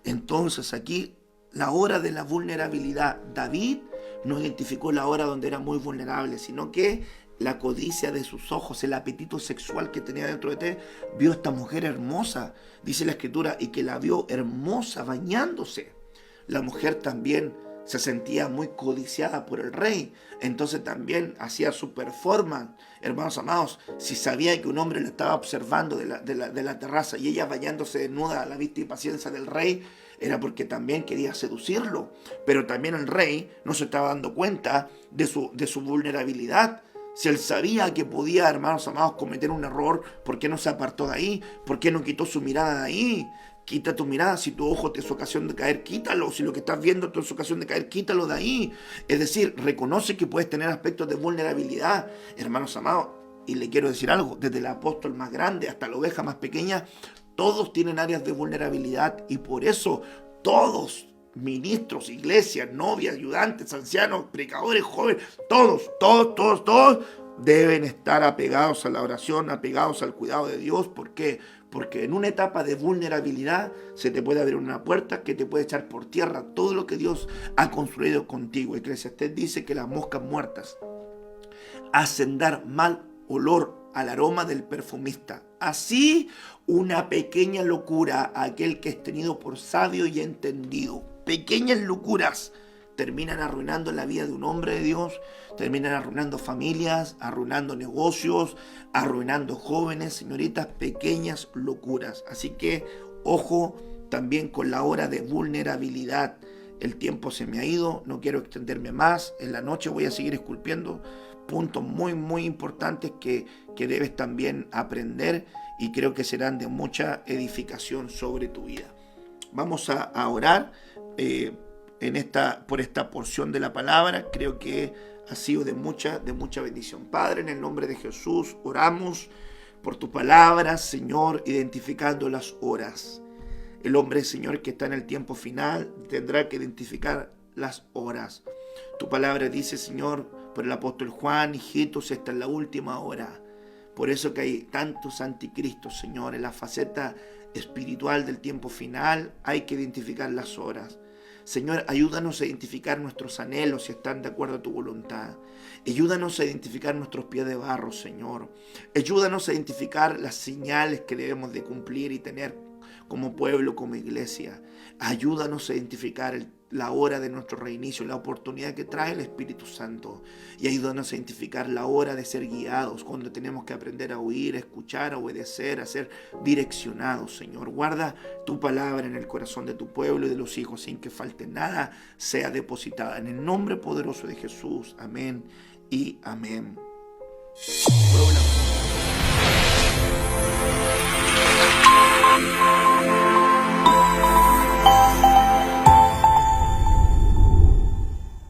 Entonces aquí la hora de la vulnerabilidad. David no identificó la hora donde era muy vulnerable, sino que la codicia de sus ojos, el apetito sexual que tenía dentro de él, vio a esta mujer hermosa, dice la Escritura, y que la vio hermosa bañándose. La mujer también se sentía muy codiciada por el rey, entonces también hacía su performance. Hermanos amados, si sabía que un hombre lo estaba observando de la terraza y ella bañándose desnuda a la vista y paciencia del rey, era porque también quería seducirlo. Pero también el rey no se estaba dando cuenta de su vulnerabilidad. Si él sabía que podía, hermanos amados, cometer un error, ¿por qué no se apartó de ahí? ¿Por qué no quitó su mirada de ahí? Quita tu mirada, si tu ojo te es ocasión de caer, quítalo. Si lo que estás viendo te es ocasión de caer, quítalo de ahí. Es decir, reconoce que puedes tener aspectos de vulnerabilidad, hermanos amados. Y le quiero decir algo, desde el apóstol más grande hasta la oveja más pequeña, todos tienen áreas de vulnerabilidad y por eso todos, ministros, iglesias, novias, ayudantes, ancianos, predicadores, jóvenes, todos deben estar apegados a la oración, apegados al cuidado de Dios. ¿Por qué? Porque en una etapa de vulnerabilidad se te puede abrir una puerta que te puede echar por tierra todo lo que Dios ha construido contigo. Eclesiastés dice que las moscas muertas hacen dar mal olor al aroma del perfumista. Así una pequeña locura a aquel que es tenido por sabio y entendido. Pequeñas locuras terminan arruinando la vida de un hombre de Dios, terminan arruinando familias, arruinando negocios, arruinando jóvenes, señoritas, pequeñas locuras. Así que ojo también con la hora de vulnerabilidad. El tiempo se me ha ido, no quiero extenderme más. En la noche voy a seguir esculpiendo puntos muy importantes que debes también aprender y creo que serán de mucha edificación sobre tu vida. Vamos a orar por esta porción de la palabra. Creo que ha sido de mucha bendición. Padre, en el nombre de Jesús, oramos por tu palabra, Señor, identificando las horas. El hombre, Señor, que está en el tiempo final, tendrá que identificar las horas. Tu palabra dice, Señor, por el apóstol Juan, hijitos, esta es la última hora. Por eso que hay tantos anticristos, Señor, en la faceta espiritual del tiempo final hay que identificar las horas. Señor, ayúdanos a identificar nuestros anhelos si están de acuerdo a tu voluntad. Ayúdanos a identificar nuestros pies de barro, Señor. Ayúdanos a identificar las señales que debemos de cumplir y tener como pueblo, como iglesia. Ayúdanos a identificar el la hora de nuestro reinicio, la oportunidad que trae el Espíritu Santo. Y ayúdanos a identificar la hora de ser guiados, cuando tenemos que aprender a oír, a escuchar, a obedecer, a ser direccionados, Señor. Guarda tu palabra en el corazón de tu pueblo y de los hijos, sin que falte nada, sea depositada. En el nombre poderoso de Jesús. Amén y amén. Por una...